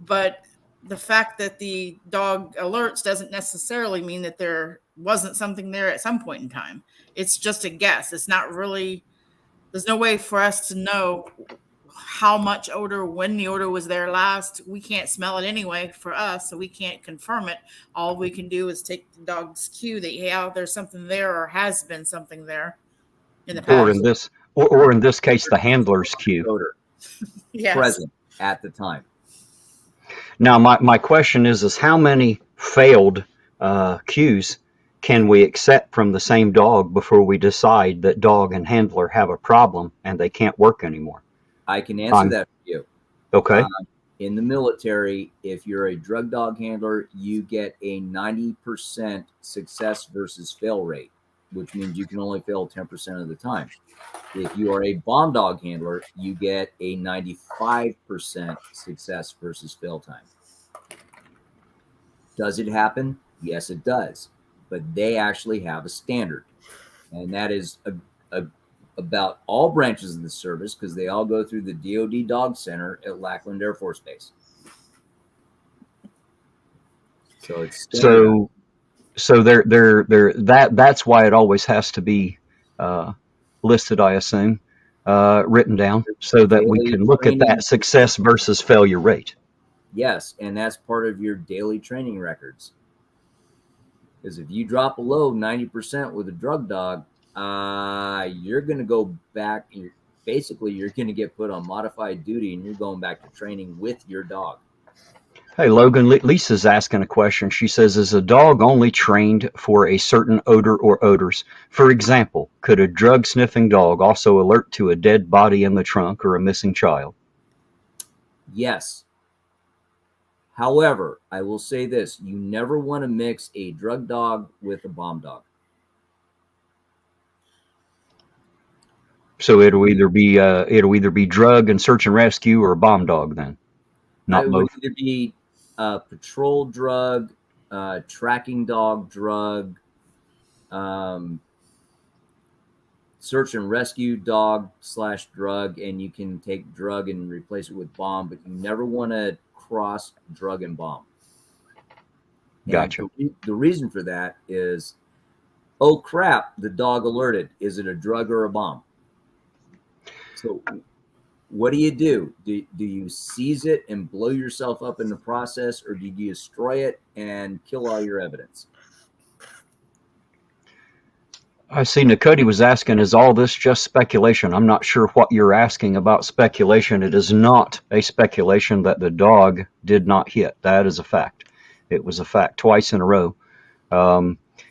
But the fact that the dog alerts doesn't necessarily mean that there wasn't something there at some point in time. It's just a guess. It's not really. There's no way for us to know how much odor, when the odor was there last. We can't smell it anyway for us, so we can't confirm it. All we can do is take the dog's cue that, yeah, there's something there or has been something there in the past. Or in this case, the handler's cue. Odor Yes. present at the time. Now, my question is how many failed cues can we accept from the same dog before we decide that dog and handler have a problem and they can't work anymore? I can answer that for you. Okay. In the military, if you're a drug dog handler, you get a 90% success versus fail rate, which means you can only fail 10% of the time. If you are a bomb dog handler, you get a 95% success versus fail time. Does it happen? Yes, it does. But they actually have a standard. And that is about all branches of the service, because they all go through the DoD Dog Center at Lackland Air Force Base. So it's standard. So that's why it always has to be listed, I assume, written down, so that we can look at that success versus failure rate. Yes, and that's part of your daily training records. Because if you drop below 90% with a drug dog, you're going to go back. You're going to get put on modified duty, and you're going back to training with your dog. Hey, Logan, Lisa's asking a question. She says, is a dog only trained for a certain odor or odors? For example, could a drug-sniffing dog also alert to a dead body in the trunk or a missing child? Yes. However, I will say this. You never want to mix a drug dog with a bomb dog. So it'll either be drug and search and rescue or a bomb dog then? Not it both? would either be patrol drug, tracking dog drug, search and rescue dog / drug, and you can take drug and replace it with bomb, but you never want to cross drug and bomb. Gotcha. The reason for that is, oh crap, the dog alerted. Is it a drug or a bomb? So what do? Do you seize it and blow yourself up in the process, or do you destroy it and kill all your evidence? I see Nakoti was asking, is all this just speculation? I'm not sure what you're asking about speculation. It is not a speculation that the dog did not hit. That is a fact. It was a fact twice in a row.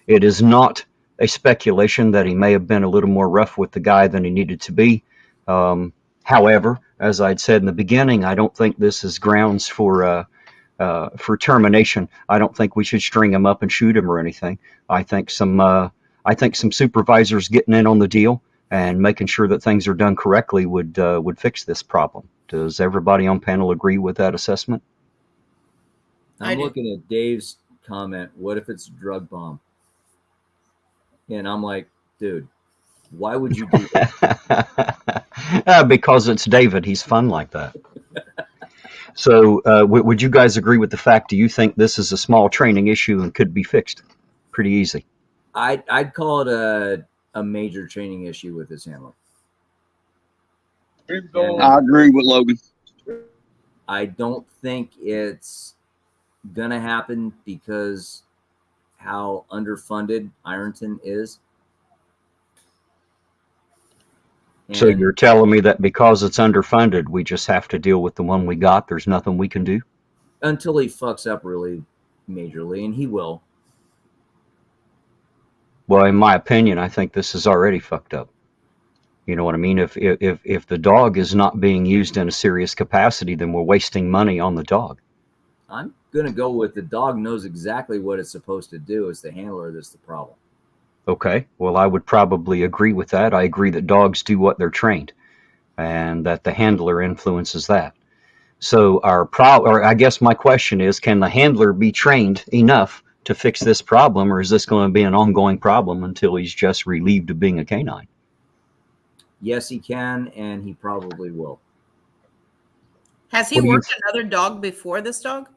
It is not a speculation that he may have been a little more rough with the guy than he needed to be. However, as I'd said in the beginning, I don't think this is grounds for termination. I don't think we should string him up and shoot him or anything. I think some supervisors getting in on the deal and making sure that things are done correctly would fix this problem. Does everybody on panel agree with that assessment? I'm looking at Dave's comment. What if it's a drug bomb? And I'm like, dude, why would you do that? Because it's David. He's fun like that. So would you guys agree with the fact, do you think this is a small training issue and could be fixed pretty easy? I'd call it a major training issue with this handler. I agree with Logan. I don't think it's going to happen because how underfunded Ironton is. So you're telling me that because it's underfunded, we just have to deal with the one we got? There's nothing we can do? Until he fucks up really majorly, and he will. Well, in my opinion, I think this is already fucked up. You know what I mean? If the dog is not being used in a serious capacity, then we're wasting money on the dog. I'm going to go with the dog knows exactly what it's supposed to do. It's the handler that's the problem. Okay, well, I would probably agree with that. I agree that dogs do what they're trained, and that the handler influences that. So I guess my question is, can the handler be trained enough to fix this problem, or is this going to be an ongoing problem until he's just relieved of being a K-9? Yes, he can, and he probably will. Has he worked another dog before this dog?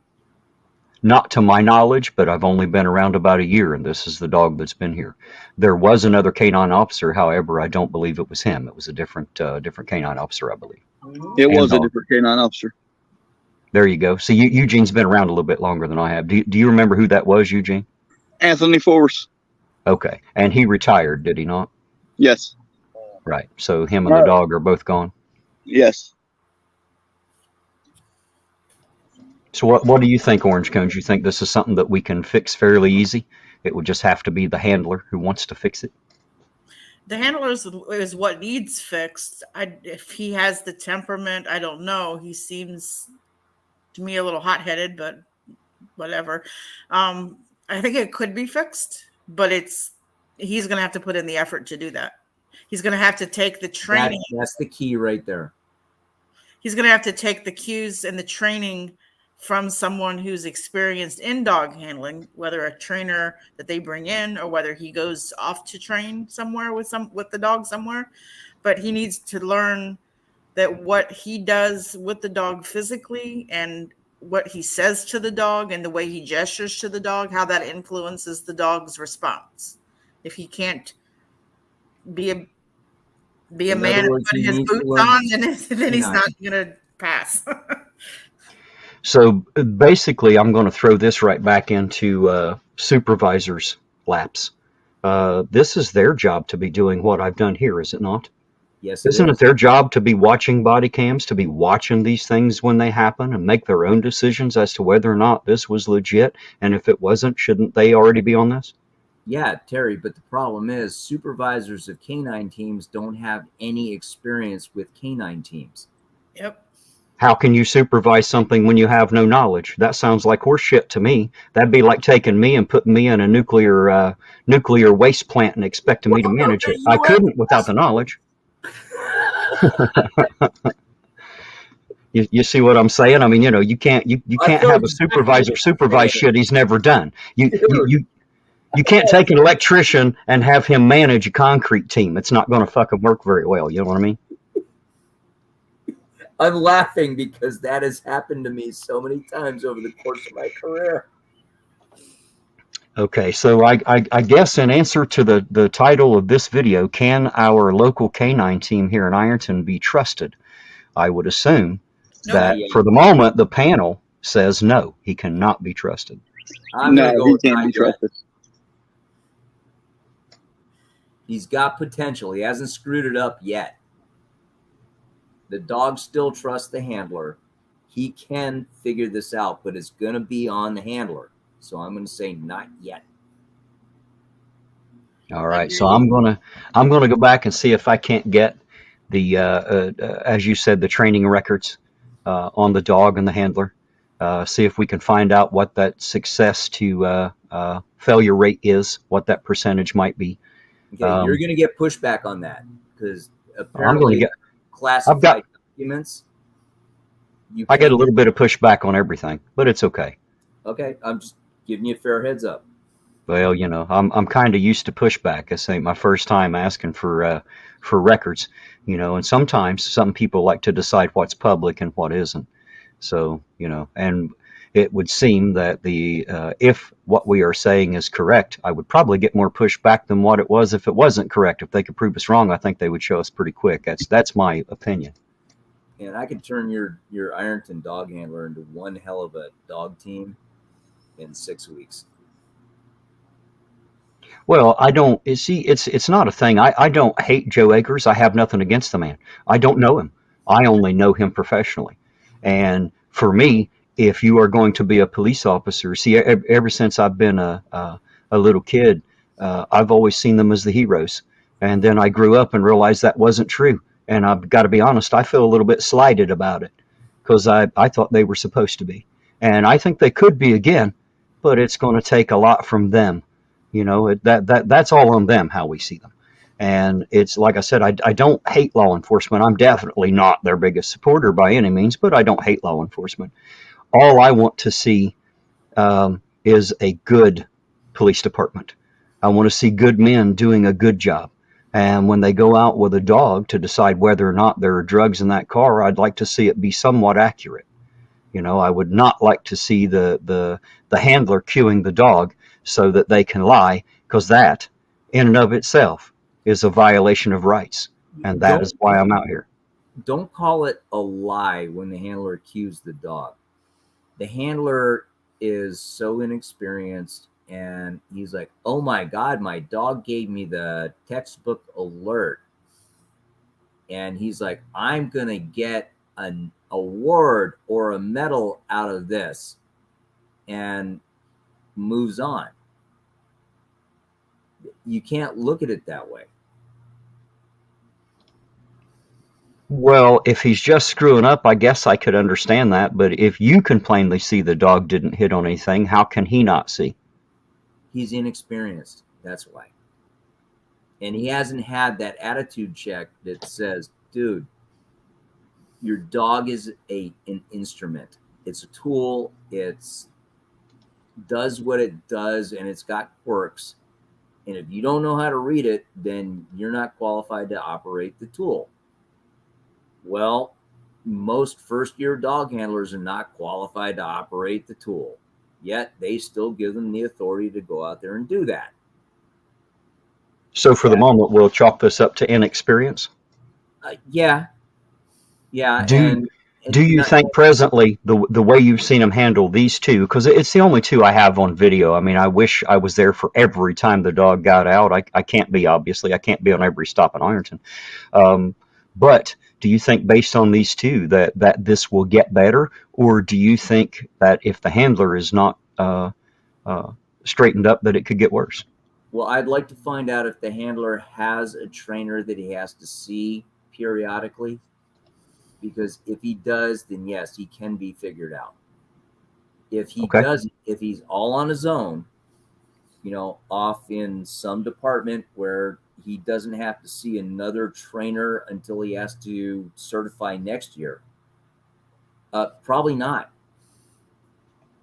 Not to my knowledge, but I've only been around about a year, and this is the dog that's been here. There was another K-9 officer, however, I don't believe it was him. It was a different K-9 officer, I believe. It was a different K-9 officer. There you go. See, Eugene's been around a little bit longer than I have. Do you remember who that was, Eugene? Anthony Force. Okay, and he retired, did he not? Yes. Right. So him and the dog are both gone. Yes. So what do you think, Orange Cones? You think this is something that we can fix fairly easy? It would just have to be the handler who wants to fix it? The handler is what needs fixed. If he has the temperament, I don't know. He seems to me a little hot-headed, but whatever. I think it could be fixed, but he's going to have to put in the effort to do that. He's going to have to take the training. That's the key right there. He's going to have to take the cues and the training from someone who's experienced in dog handling, whether a trainer that they bring in or whether he goes off to train somewhere with the dog somewhere. But he needs to learn that what he does with the dog physically and what he says to the dog and the way he gestures to the dog, how that influences the dog's response. If he can't be a man and put his boots on, then he's not going to pass. So basically, I'm going to throw this right back into supervisors' laps. This is their job to be doing what I've done here, is it not? Yes. Isn't it their job to be watching body cams, to be watching these things when they happen and make their own decisions as to whether or not this was legit? And if it wasn't, shouldn't they already be on this? Yeah, Terry, but the problem is supervisors of K-9 teams don't have any experience with K-9 teams. Yep. How can you supervise something when you have no knowledge? That sounds like horse shit to me. That'd be like taking me and putting me in a nuclear waste plant and expecting me to manage it. I couldn't without the knowledge. You see what I'm saying? I mean, you can't have a supervisor supervise shit he's never done. You can't take an electrician and have him manage a concrete team. It's not going to fucking work very well. You know what I mean? I'm laughing because that has happened to me so many times over the course of my career. Okay, so I guess in answer to the title of this video, can our local K-9 team here in Ironton be trusted? I would assume that for the moment, the panel says no, he cannot be trusted. No, he can't be trusted. He's got potential. He hasn't screwed it up yet. The dog still trusts the handler. He can figure this out, but it's going to be on the handler. So I'm going to say not yet. All right. So I'm going to go back and see if I can't get the as you said, the training records on the dog and the handler. See if we can find out what that success to failure rate is, what that percentage might be. Okay, you're going to get pushback on that because I'm going to apparently get. classified documents. I get a little bit of pushback on everything, but it's okay. Okay, I'm just giving you a fair heads up. Well, you know, I'm kind of used to pushback. This ain't my first time asking for records, you know, and sometimes some people like to decide what's public and what isn't. So, you know, and it would seem that the if what we are saying is correct, I would probably get more pushback than what it was if it wasn't correct. If they could prove us wrong, I think they would show us pretty quick. That's my opinion. And I could turn your Ironton dog handler into one hell of a dog team in 6 weeks. Well, I don't see. It's not a thing. I don't hate Joe Akers. I have nothing against the man. I don't know him. I only know him professionally. And for me, if you are going to be a police officer, see, ever since I've been a little kid, I've always seen them as the heroes. And then I grew up and realized that wasn't true. And I've got to be honest, I feel a little bit slighted about it because I thought they were supposed to be. And I think they could be again, but it's going to take a lot from them. You know, that's all on them, how we see them. And it's like I said, I don't hate law enforcement. I'm definitely not their biggest supporter by any means, but I don't hate law enforcement. All I want to see is a good police department. I want to see good men doing a good job. And when they go out with a dog to decide whether or not there are drugs in that car, I'd like to see it be somewhat accurate. You know, I would not like to see the handler cueing the dog so that they can lie, because that, in and of itself, is a violation of rights, and that is why I'm out here. Don't call it a lie when the handler cues the dog. The handler is so inexperienced, and he's like, "Oh my God, my dog gave me the textbook alert," and he's like, "I'm gonna get an award or a medal out of this," and moves on. You can't look at it that way. Well, if he's just screwing up, I guess I could understand that. But if you can plainly see the dog didn't hit on anything, how can he not see? He's inexperienced. That's why. And he hasn't had that attitude check that says, dude, your dog is an instrument. It's a tool. It's does what it does, and it's got quirks. And if you don't know how to read it, then you're not qualified to operate the tool. Well, most first-year dog handlers are not qualified to operate the tool, yet they still give them the authority to go out there and do that. So for the moment, we'll chalk this up to inexperience? Yeah. Do you think presently the way you've seen them handle these two, because it's the only two I have on video. I mean, I wish I was there for every time the dog got out. I can't be, obviously. I can't be on every stop in Ironton. But do you think based on these two that this will get better? Or do you think that if the handler is not straightened up, that it could get worse? Well, I'd like to find out if the handler has a trainer that he has to see periodically. Because if he does, then yes, he can be figured out. If he doesn't, if he's all on his own, you know, off in some department where he doesn't have to see another trainer until he has to certify next year, probably not.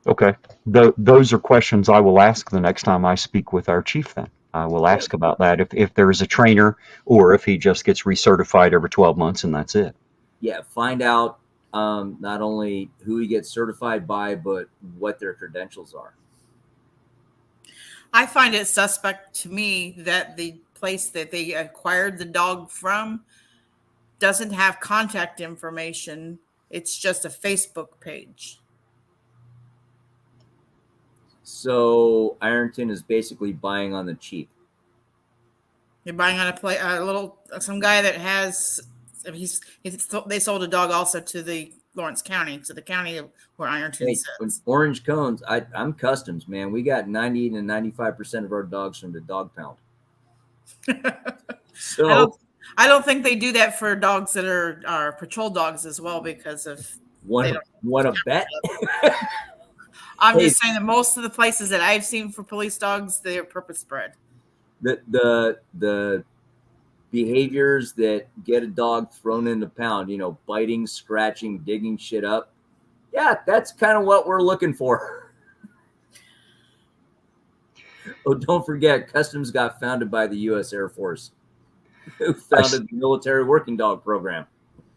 Okay. Those are questions I will ask the next time I speak with our chief then. I will ask about that, if there is a trainer or if he just gets recertified every 12 months and that's it. Yeah, find out not only who he gets certified by, but what their credentials are. I find it suspect to me that the place that they acquired the dog from doesn't have contact information. It's just a Facebook page. So Ironton is basically buying on the cheap. You're buying on some guy that has. They sold a dog also to the Lawrence County, to the county where Ironton sits. Orange Cones, I'm customs, man. We got 90 to 95% of our dogs from the dog pound. So I don't think they do that for dogs that are patrol dogs as well, because of want to bet. I'm just saying that most of the places that I've seen for police dogs, they are purpose bred. The behaviors that get a dog thrown in the pound, you know, biting, scratching, digging shit up. Yeah, that's kind of what we're looking for. Oh, don't forget, Customs got founded by the U.S. Air Force, who founded the military working dog program.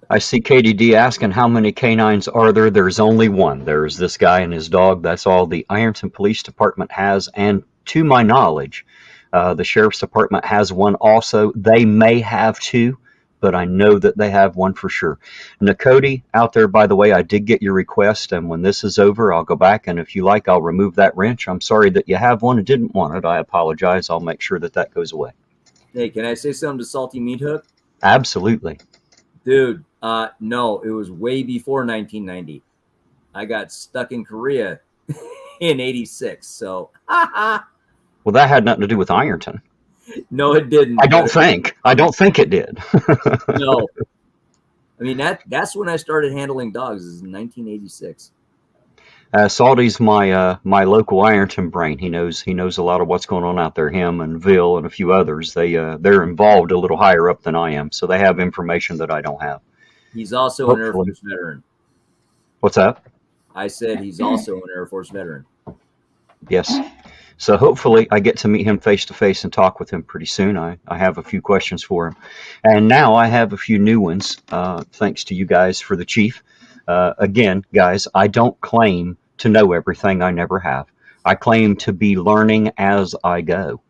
I see KDD asking how many K-9s are there. There's only one. There's this guy and his dog. That's all the Ironton Police Department has. And to my knowledge, the Sheriff's Department has one also. They may have two, but I know that they have one for sure. Nakoti, out there, by the way, I did get your request, and when this is over, I'll go back, and if you like, I'll remove that wrench. I'm sorry that you have one and didn't want it. I apologize. I'll make sure that that goes away. Hey, can I say something to Salty Meat Hook? Absolutely. Dude, no, it was way before 1990. I got stuck in Korea in 86, so... Well, that had nothing to do with Ironton. No, it didn't. I don't think it did. No. I mean, that's when I started handling dogs, is in 1986. Salty's my local Ironton brain. He knows a lot of what's going on out there. Him and Vil and a few others. They're involved a little higher up than I am, so they have information that I don't have. He's also an Air Force veteran. What's that? I said he's also an Air Force veteran. Yes. So hopefully I get to meet him face to face and talk with him pretty soon. I have a few questions for him. And now I have a few new ones, thanks to you guys for the chief. Again, guys, I don't claim to know everything. I never have. I claim to be learning as I go.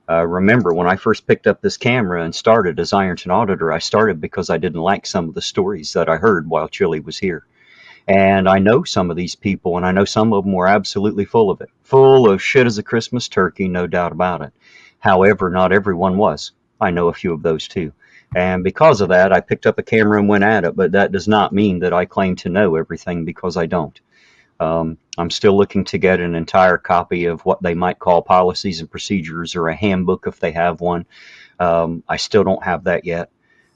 Remember, when I first picked up this camera and started as Ironton Auditor, I started because I didn't like some of the stories that I heard while Chili was here. And I know some of these people, and I know some of them were absolutely full of it. Full of shit as a Christmas turkey, no doubt about it. However, not everyone was. I know a few of those too. And because of that, I picked up a camera and went at it, but that does not mean that I claim to know everything, because I don't. I'm still looking to get an entire copy of what they might call policies and procedures, or a handbook if they have one. I still don't have that yet.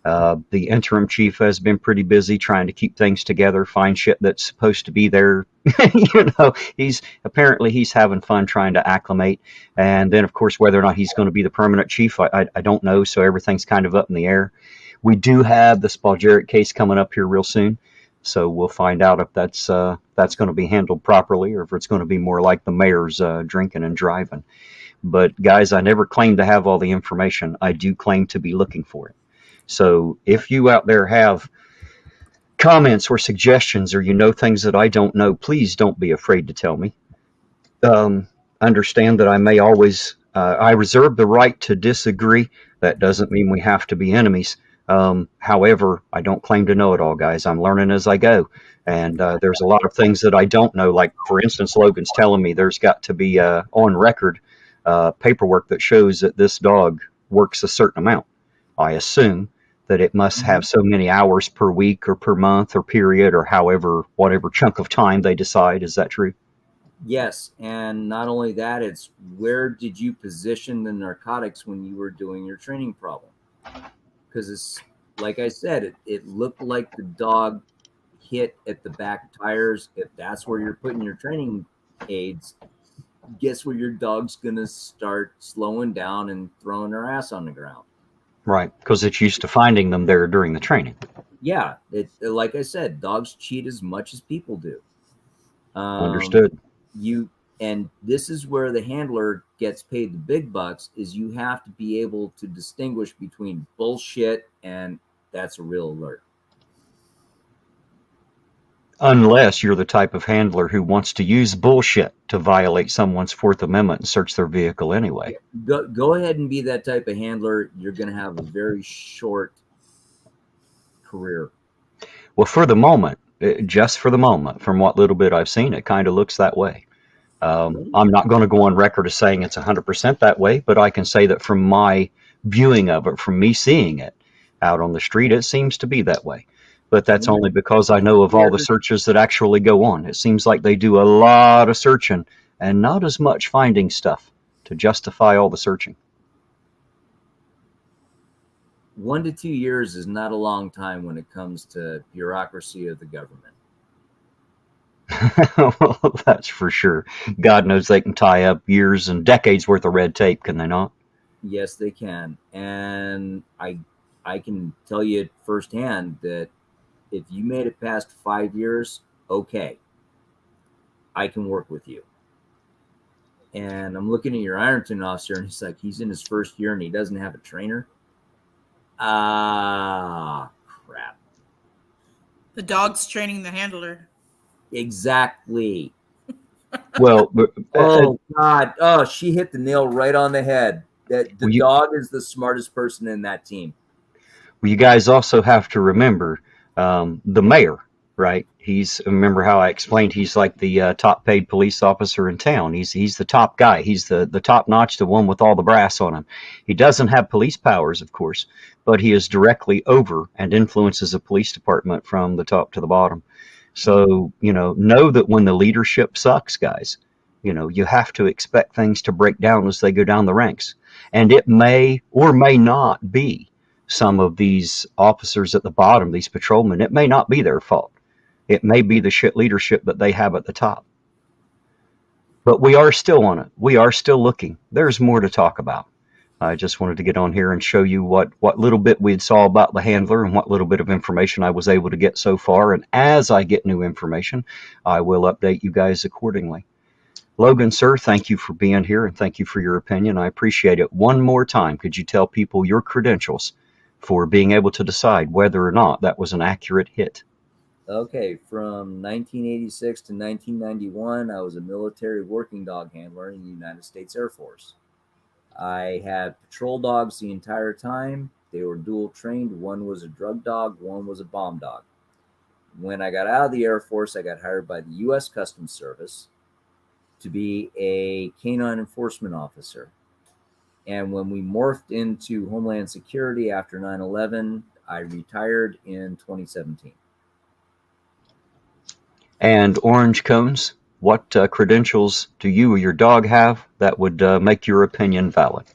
The interim chief has been pretty busy trying to keep things together, find shit that's supposed to be there. You know, he's having fun trying to acclimate. And then, of course, whether or not he's going to be the permanent chief, I don't know. So everything's kind of up in the air. We do have the Spalgeric case coming up here real soon. So we'll find out if that's going to be handled properly, or if it's going to be more like the mayor's drinking and driving. But guys, I never claim to have all the information. I do claim to be looking for it. So if you out there have comments or suggestions, or you know things that I don't know, please don't be afraid to tell me. Understand that I may always, I reserve the right to disagree. That doesn't mean we have to be enemies. However, I don't claim to know it all, guys. I'm learning as I go. And there's a lot of things that I don't know. Like, for instance, Logan's telling me there's got to be on record paperwork that shows that this dog works a certain amount. I assume that it must have so many hours per week or per month or period, or whatever chunk of time they decide. Is that true? Yes. And not only that, it's where did you position the narcotics when you were doing your training problem? Because it's, like I said, it looked like the dog hit at the back tires. If that's where you're putting your training aids, guess where your dog's going to start slowing down and throwing her ass on the ground. Right, because it's used to finding them there during the training. Yeah, like I said, dogs cheat as much as people do. Understood. And this is where the handler gets paid the big bucks, is you have to be able to distinguish between bullshit and that's a real alert. Unless you're the type of handler who wants to use bullshit to violate someone's Fourth Amendment and search their vehicle anyway. Go ahead and be that type of handler. You're going to have a very short career. Well, for the moment, just for the moment, from what little bit I've seen, it kind of looks that way. I'm not going to go on record as saying it's 100% that way, but I can say that from my viewing of it, from me seeing it out on the street, it seems to be that way. But that's only because I know of all the searches that actually go on. It seems like they do a lot of searching and not as much finding stuff to justify all the searching. 1 to 2 years is not a long time when it comes to bureaucracy of the government. Well, that's for sure. God knows they can tie up years and decades worth of red tape, can they not? Yes, they can. And I can tell you firsthand that if you made it past 5 years, okay, I can work with you. And I'm looking at your Ironton officer, and he's like, he's in his first year and he doesn't have a trainer. Ah, crap. The dog's training the handler. Exactly. Well, Oh God! Oh, she hit the nail right on the head. That the dog is the smartest person in that team. you guys also have to remember the mayor, right? Remember how I explained he's like the top paid police officer in town. He's the top guy. He's the top notch, the one with all the brass on him. He doesn't have police powers, of course, but he is directly over and influences the police department from the top to the bottom. So, know that when the leadership sucks, guys, you have to expect things to break down as they go down the ranks. And it may or may not be some of these officers at the bottom, these patrolmen, it may not be their fault. It may be the shit leadership that they have at the top. But we are still on it. We are still looking. There's more to talk about. I just wanted to get on here and show you what little bit we saw about the handler and what little bit of information I was able to get so far. And as I get new information, I will update you guys accordingly. Logan, sir, thank you for being here and thank you for your opinion. I appreciate it. One more time, could you tell people your credentials for being able to decide whether or not that was an accurate hit? Okay, from 1986 to 1991, I was a military working dog handler in the United States Air Force. I had patrol dogs the entire time. They were dual trained. One was a drug dog, one was a bomb dog. When I got out of the Air Force, I got hired by the U.S. Customs Service to be a K-9 enforcement officer. And when we morphed into Homeland Security after 9/11, I retired in 2017. And orange cones, what credentials do you or your dog have that would make your opinion valid?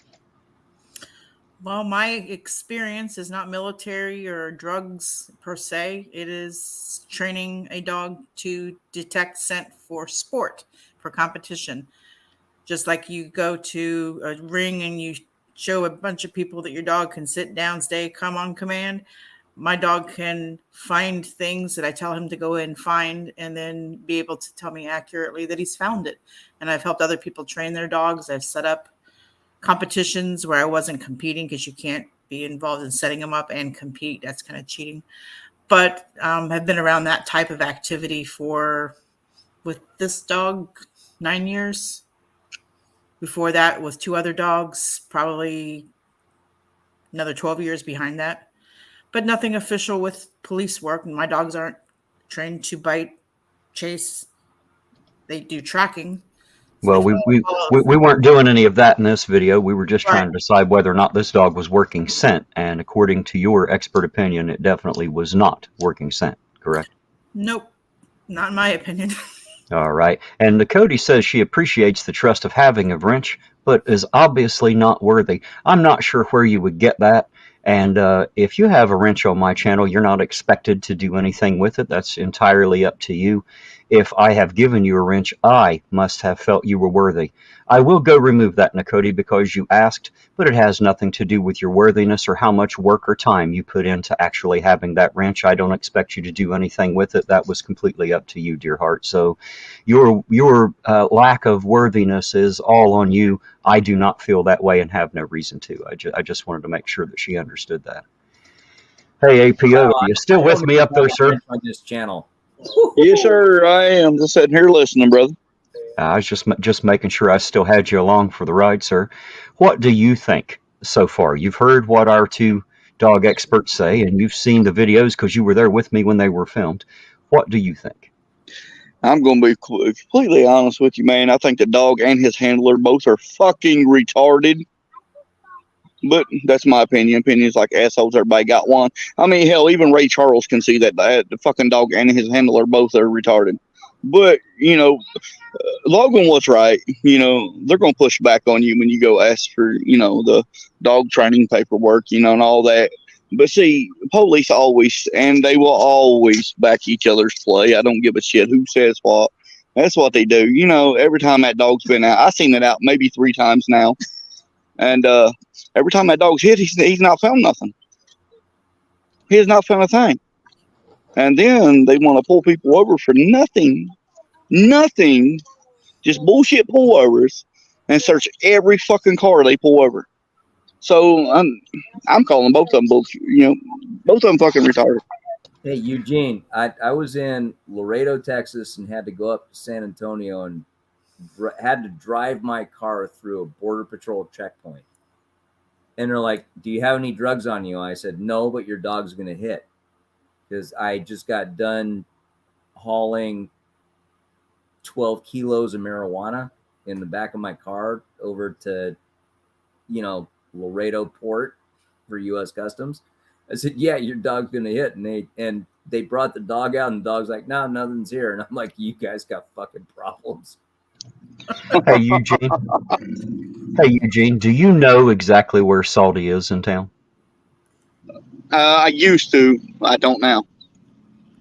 Well, my experience is not military or drugs per se. It is training a dog to detect scent for sport, for competition. Just like you go to a ring and you show a bunch of people that your dog can sit down, stay, come on command. My dog can find things that I tell him to go and find and then be able to tell me accurately that he's found it. And I've helped other people train their dogs. I've set up competitions where I wasn't competing because you can't be involved in setting them up and compete. That's kind of cheating. But have been around that type of activity with this dog, 9 years. Before that, with 2 other dogs, probably another 12 years behind that. But nothing official with police work. My dogs aren't trained to bite, chase. They do tracking. Well, we weren't doing any of that in this video. We were just trying to decide whether or not this dog was working scent. And according to your expert opinion, it definitely was not working scent, correct? Nope, not in my opinion. All right. And Cody says she appreciates the trust of having a wrench, but is obviously not worthy. I'm not sure where you would get that. And if you have a wrench on my channel, you're not expected to do anything with it. That's entirely up to you. If I have given you a wrench, I must have felt you were worthy. I will go remove that, Nakoti, because you asked, but it has nothing to do with your worthiness or how much work or time you put into actually having that wrench. I don't expect you to do anything with it. That was completely up to you, dear heart. So your lack of worthiness is all on you. I do not feel that way and have no reason to. I just wanted to make sure that she understood that. Hey, APO, are you still with me up there, sir? On this channel. Yes, sir, I am. Just sitting here listening, brother. I was just making sure I still had you along for the ride, sir. What do you think so far? You've heard what our 2 dog experts say, and you've seen the videos because you were there with me when they were filmed. What do you think? I'm going to be completely honest with you, man. I think the dog and his handler both are fucking retarded. But that's my opinion. Opinions like assholes, everybody got one. I mean, hell, even Ray Charles can see that the fucking dog and his handler both are retarded. But, Logan was right. They're going to push back on you when you go ask for, the dog training paperwork, and all that. But see, police always, and they will always back each other's play. I don't give a shit who says what. That's what they do. Every time that dog's been out, I've seen it out maybe 3 times now. And every time that dog's hit, he's not found nothing. He has not found a thing. And then they want to pull people over for nothing, just bullshit pullovers, and search every fucking car they pull over. So I'm calling both of them bullshit. Both of them fucking retarded. Hey, Eugene, I was in Laredo, Texas, and had to go up to San Antonio and had to drive my car through a Border Patrol checkpoint. And they're like, do you have any drugs on you? I said, no, but your dog's going to hit. Because I just got done hauling 12 kilos of marijuana in the back of my car over to, Laredo Port for U.S. Customs. I said, yeah, your dog's going to hit. And they brought the dog out, and the dog's like, no, nothing's here. And I'm like, you guys got fucking problems. Hey, Eugene. Do you know exactly where Salty is in town? I used to. I don't now.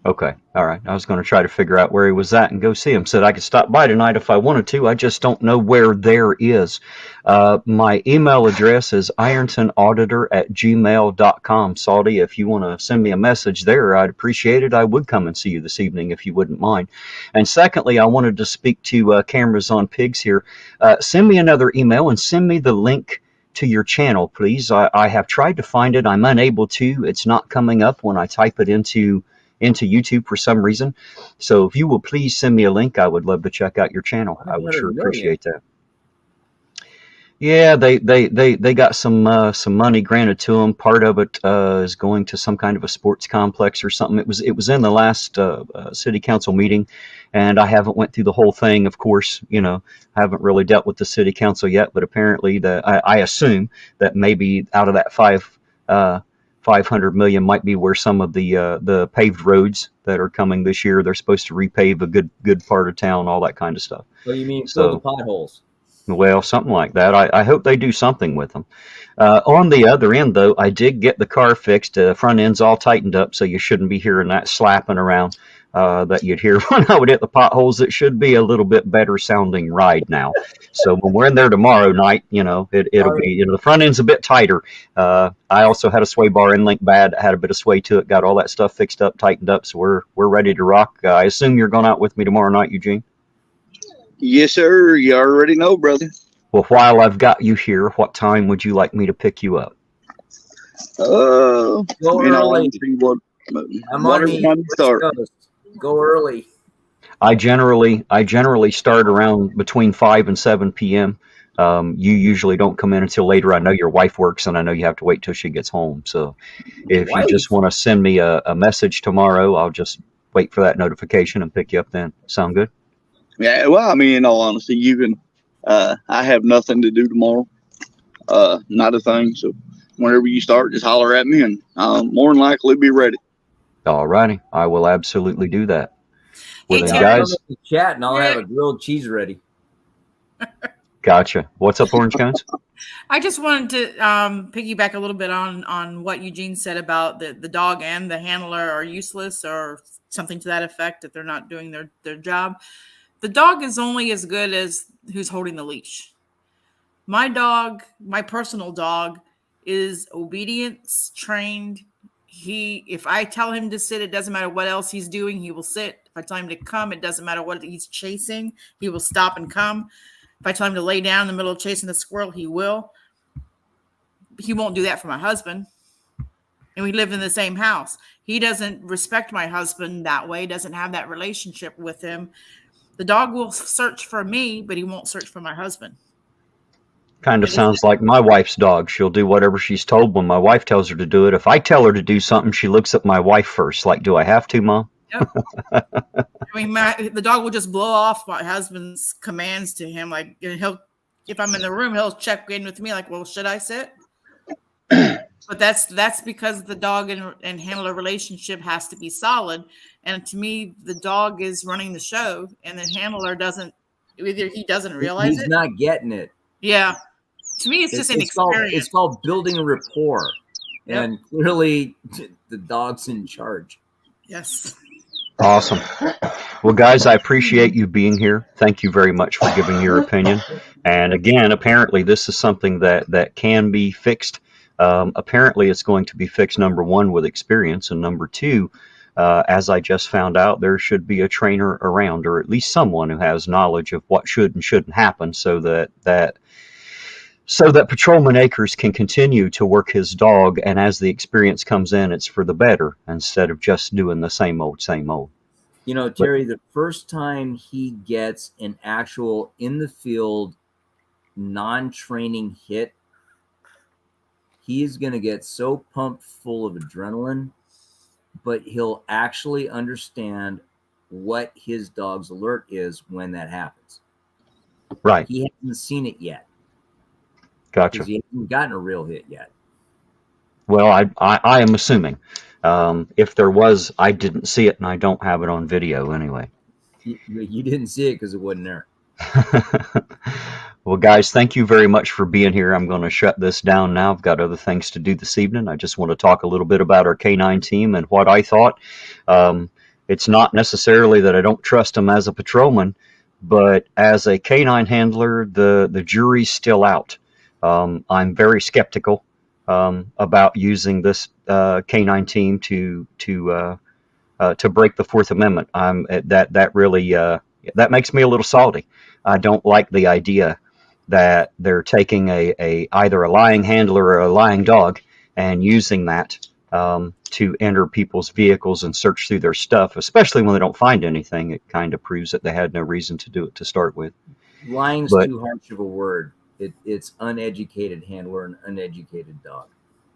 Okay. All right. I was going to try to figure out where he was at and go see him. Said I could stop by tonight if I wanted to. I just don't know where there is. My email address is irontonauditor@gmail.com. Salty, if you want to send me a message there, I'd appreciate it. I would come and see you this evening if you wouldn't mind. And secondly, I wanted to speak to Cameras on Pigs here. Send me another email and send me the link to your channel, please. I have tried to find it. I'm unable to. It's not coming up when I type it into YouTube for some reason. So if you will please send me a link, I would love to check out your channel. I would sure appreciate that. Yeah, they got some money granted to them. Part of it is going to some kind of a sports complex or something. It was in the last city council meeting, and I haven't went through the whole thing. Of course, I haven't really dealt with the city council yet. But apparently, I assume that maybe out of that 500 million might be where some of the paved roads that are coming this year. They're supposed to repave a good part of town, all that kind of stuff. What do you mean, fill the potholes? Well, something like that. I hope they do something with them. On the other end, though, I did get the car fixed. The front end's all tightened up, so you shouldn't be hearing that slapping around that you'd hear when I would hit the potholes. It should be a little bit better sounding ride now. So when we're in there tomorrow night, it'll be, the front end's a bit tighter. I also had a sway bar in link bad, had a bit of sway to it, got all that stuff fixed up, tightened up, so we're ready to rock. I assume you're going out with me tomorrow night, Eugene? Yes, sir. You already know, brother. Well, while I've got you here, what time would you like me to pick you up? Go early. I'm on the start. Go early. I generally start around between 5 and 7 p.m. You usually don't come in until later. I know your wife works, and I know you have to wait till she gets home. So if you just want to send me a message tomorrow, I'll just wait for that notification and pick you up then. Sound good? Yeah, well, I mean, in all honesty, you can. I have nothing to do tomorrow. Not a thing. So whenever you start, just holler at me, and I'll more than likely be ready. All righty. I will absolutely do that. Well, Hey, then, guys. Chat, and I'll have a grilled cheese ready. Gotcha. What's up, Orange Cones? I just wanted to piggyback a little bit on what Eugene said about the dog and the handler are useless or something to that effect if they're not doing their job. The dog is only as good as who's holding the leash. My dog, my personal dog, is obedience trained. If I tell him to sit, it doesn't matter what else he's doing, he will sit. If I tell him to come, it doesn't matter what he's chasing, he will stop and come. If I tell him to lay down in the middle of chasing the squirrel, he will. He won't do that for my husband. And we live in the same house. He doesn't respect my husband that way, doesn't have that relationship with him. The dog will search for me, but he won't search for my husband. Kind of sounds like my wife's dog. She'll do whatever she's told when my wife tells her to do it. If I tell her to do something, she looks at my wife first. Like, do I have to, Mom? Yep. I mean, the dog will just blow off my husband's commands to him. Like, if I'm in the room, he'll check in with me. Like, well, should I sit? But that's because the dog and handler relationship has to be solid. And to me, the dog is running the show, and the handler doesn't. Either he doesn't realize He's not getting it. Yeah. To me, it's just an experience. It's called building rapport. Yep. And clearly, the dog's in charge. Yes. Awesome. Well, guys, I appreciate you being here. Thank you very much for giving your opinion. And again, apparently, this is something that can be fixed. Apparently, it's going to be fixed, number one, with experience, and number two, as I just found out, there should be a trainer around, or at least someone who has knowledge of what should and shouldn't happen, so that Patrolman Akers can continue to work his dog, and as the experience comes in, it's for the better instead of just doing the same old, same old. You know, Terry, the first time he gets an actual in the field non-training hit, he's going to get so pumped full of adrenaline, but he'll actually understand what his dog's alert is when that happens. Right. He hasn't seen it yet. Gotcha. Because he hasn't gotten a real hit yet. Well, I am assuming. If there was, I didn't see it, and I don't have it on video anyway. You didn't see it because it wasn't there. Well, guys, thank you very much for being here. I'm going to shut this down now. I've got other things to do this evening. I just want to talk a little bit about our K-9 team and what I thought. It's not necessarily that I don't trust them as a patrolman, but as a K-9 handler, the jury's still out. I'm very skeptical about using this K-9 team to break the Fourth Amendment. That really that makes me a little salty. I don't like the idea that they're taking either a lying handler or a lying dog and using that to enter people's vehicles and search through their stuff, especially when they don't find anything. It kind of proves that they had no reason to do it to start with. Lying's too harsh of a word. It's uneducated handler and uneducated dog.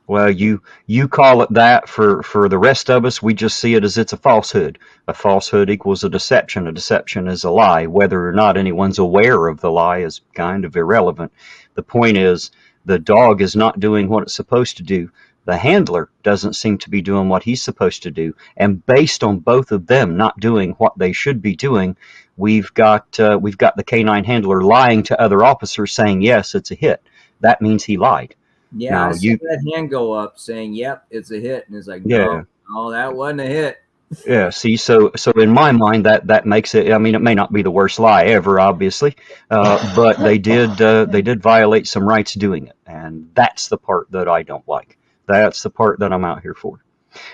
Well, you call it that. For the rest of us, we just see it as it's a falsehood. A falsehood equals a deception. A deception is a lie. Whether or not anyone's aware of the lie is kind of irrelevant. The point is, the dog is not doing what it's supposed to do. The handler doesn't seem to be doing what he's supposed to do. And based on both of them not doing what they should be doing, we've got the K-9 handler lying to other officers saying, yes, it's a hit. That means he lied. Yeah, now, I saw that hand go up saying, yep, it's a hit. And it's like, yeah. No, that wasn't a hit. Yeah, see, so in my mind, that makes it, I mean, it may not be the worst lie ever, obviously, but they did violate some rights doing it. And that's the part that I don't like. That's the part that I'm out here for.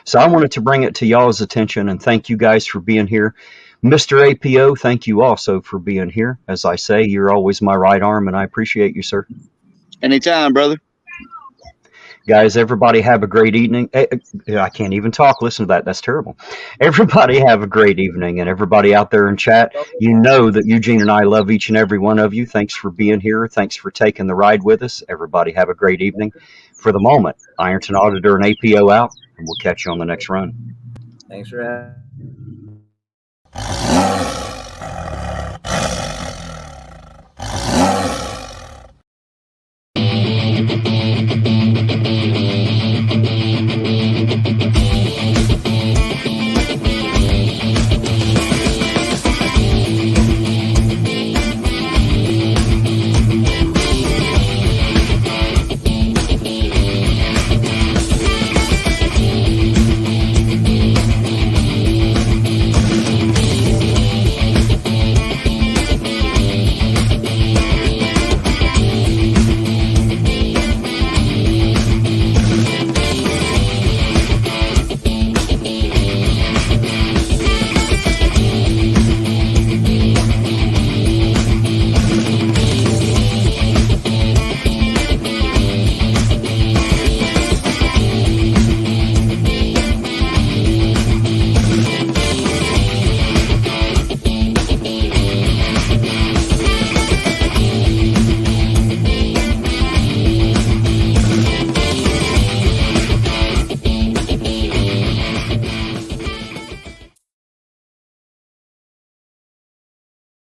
So I wanted to bring it to y'all's attention, and thank you guys for being here. Mr. APO, thank you also for being here. As I say, you're always my right arm, and I appreciate you, sir. Anytime, brother. Guys, everybody have a great evening. I can't even talk. Listen to that. That's terrible. Everybody have a great evening, and everybody out there in chat, you know that Eugene and I love each and every one of you. Thanks for being here. Thanks for taking the ride with us. Everybody have a great evening. For the moment, Ironton Auditor and APO out, and we'll catch you on the next run. Thanks for having me.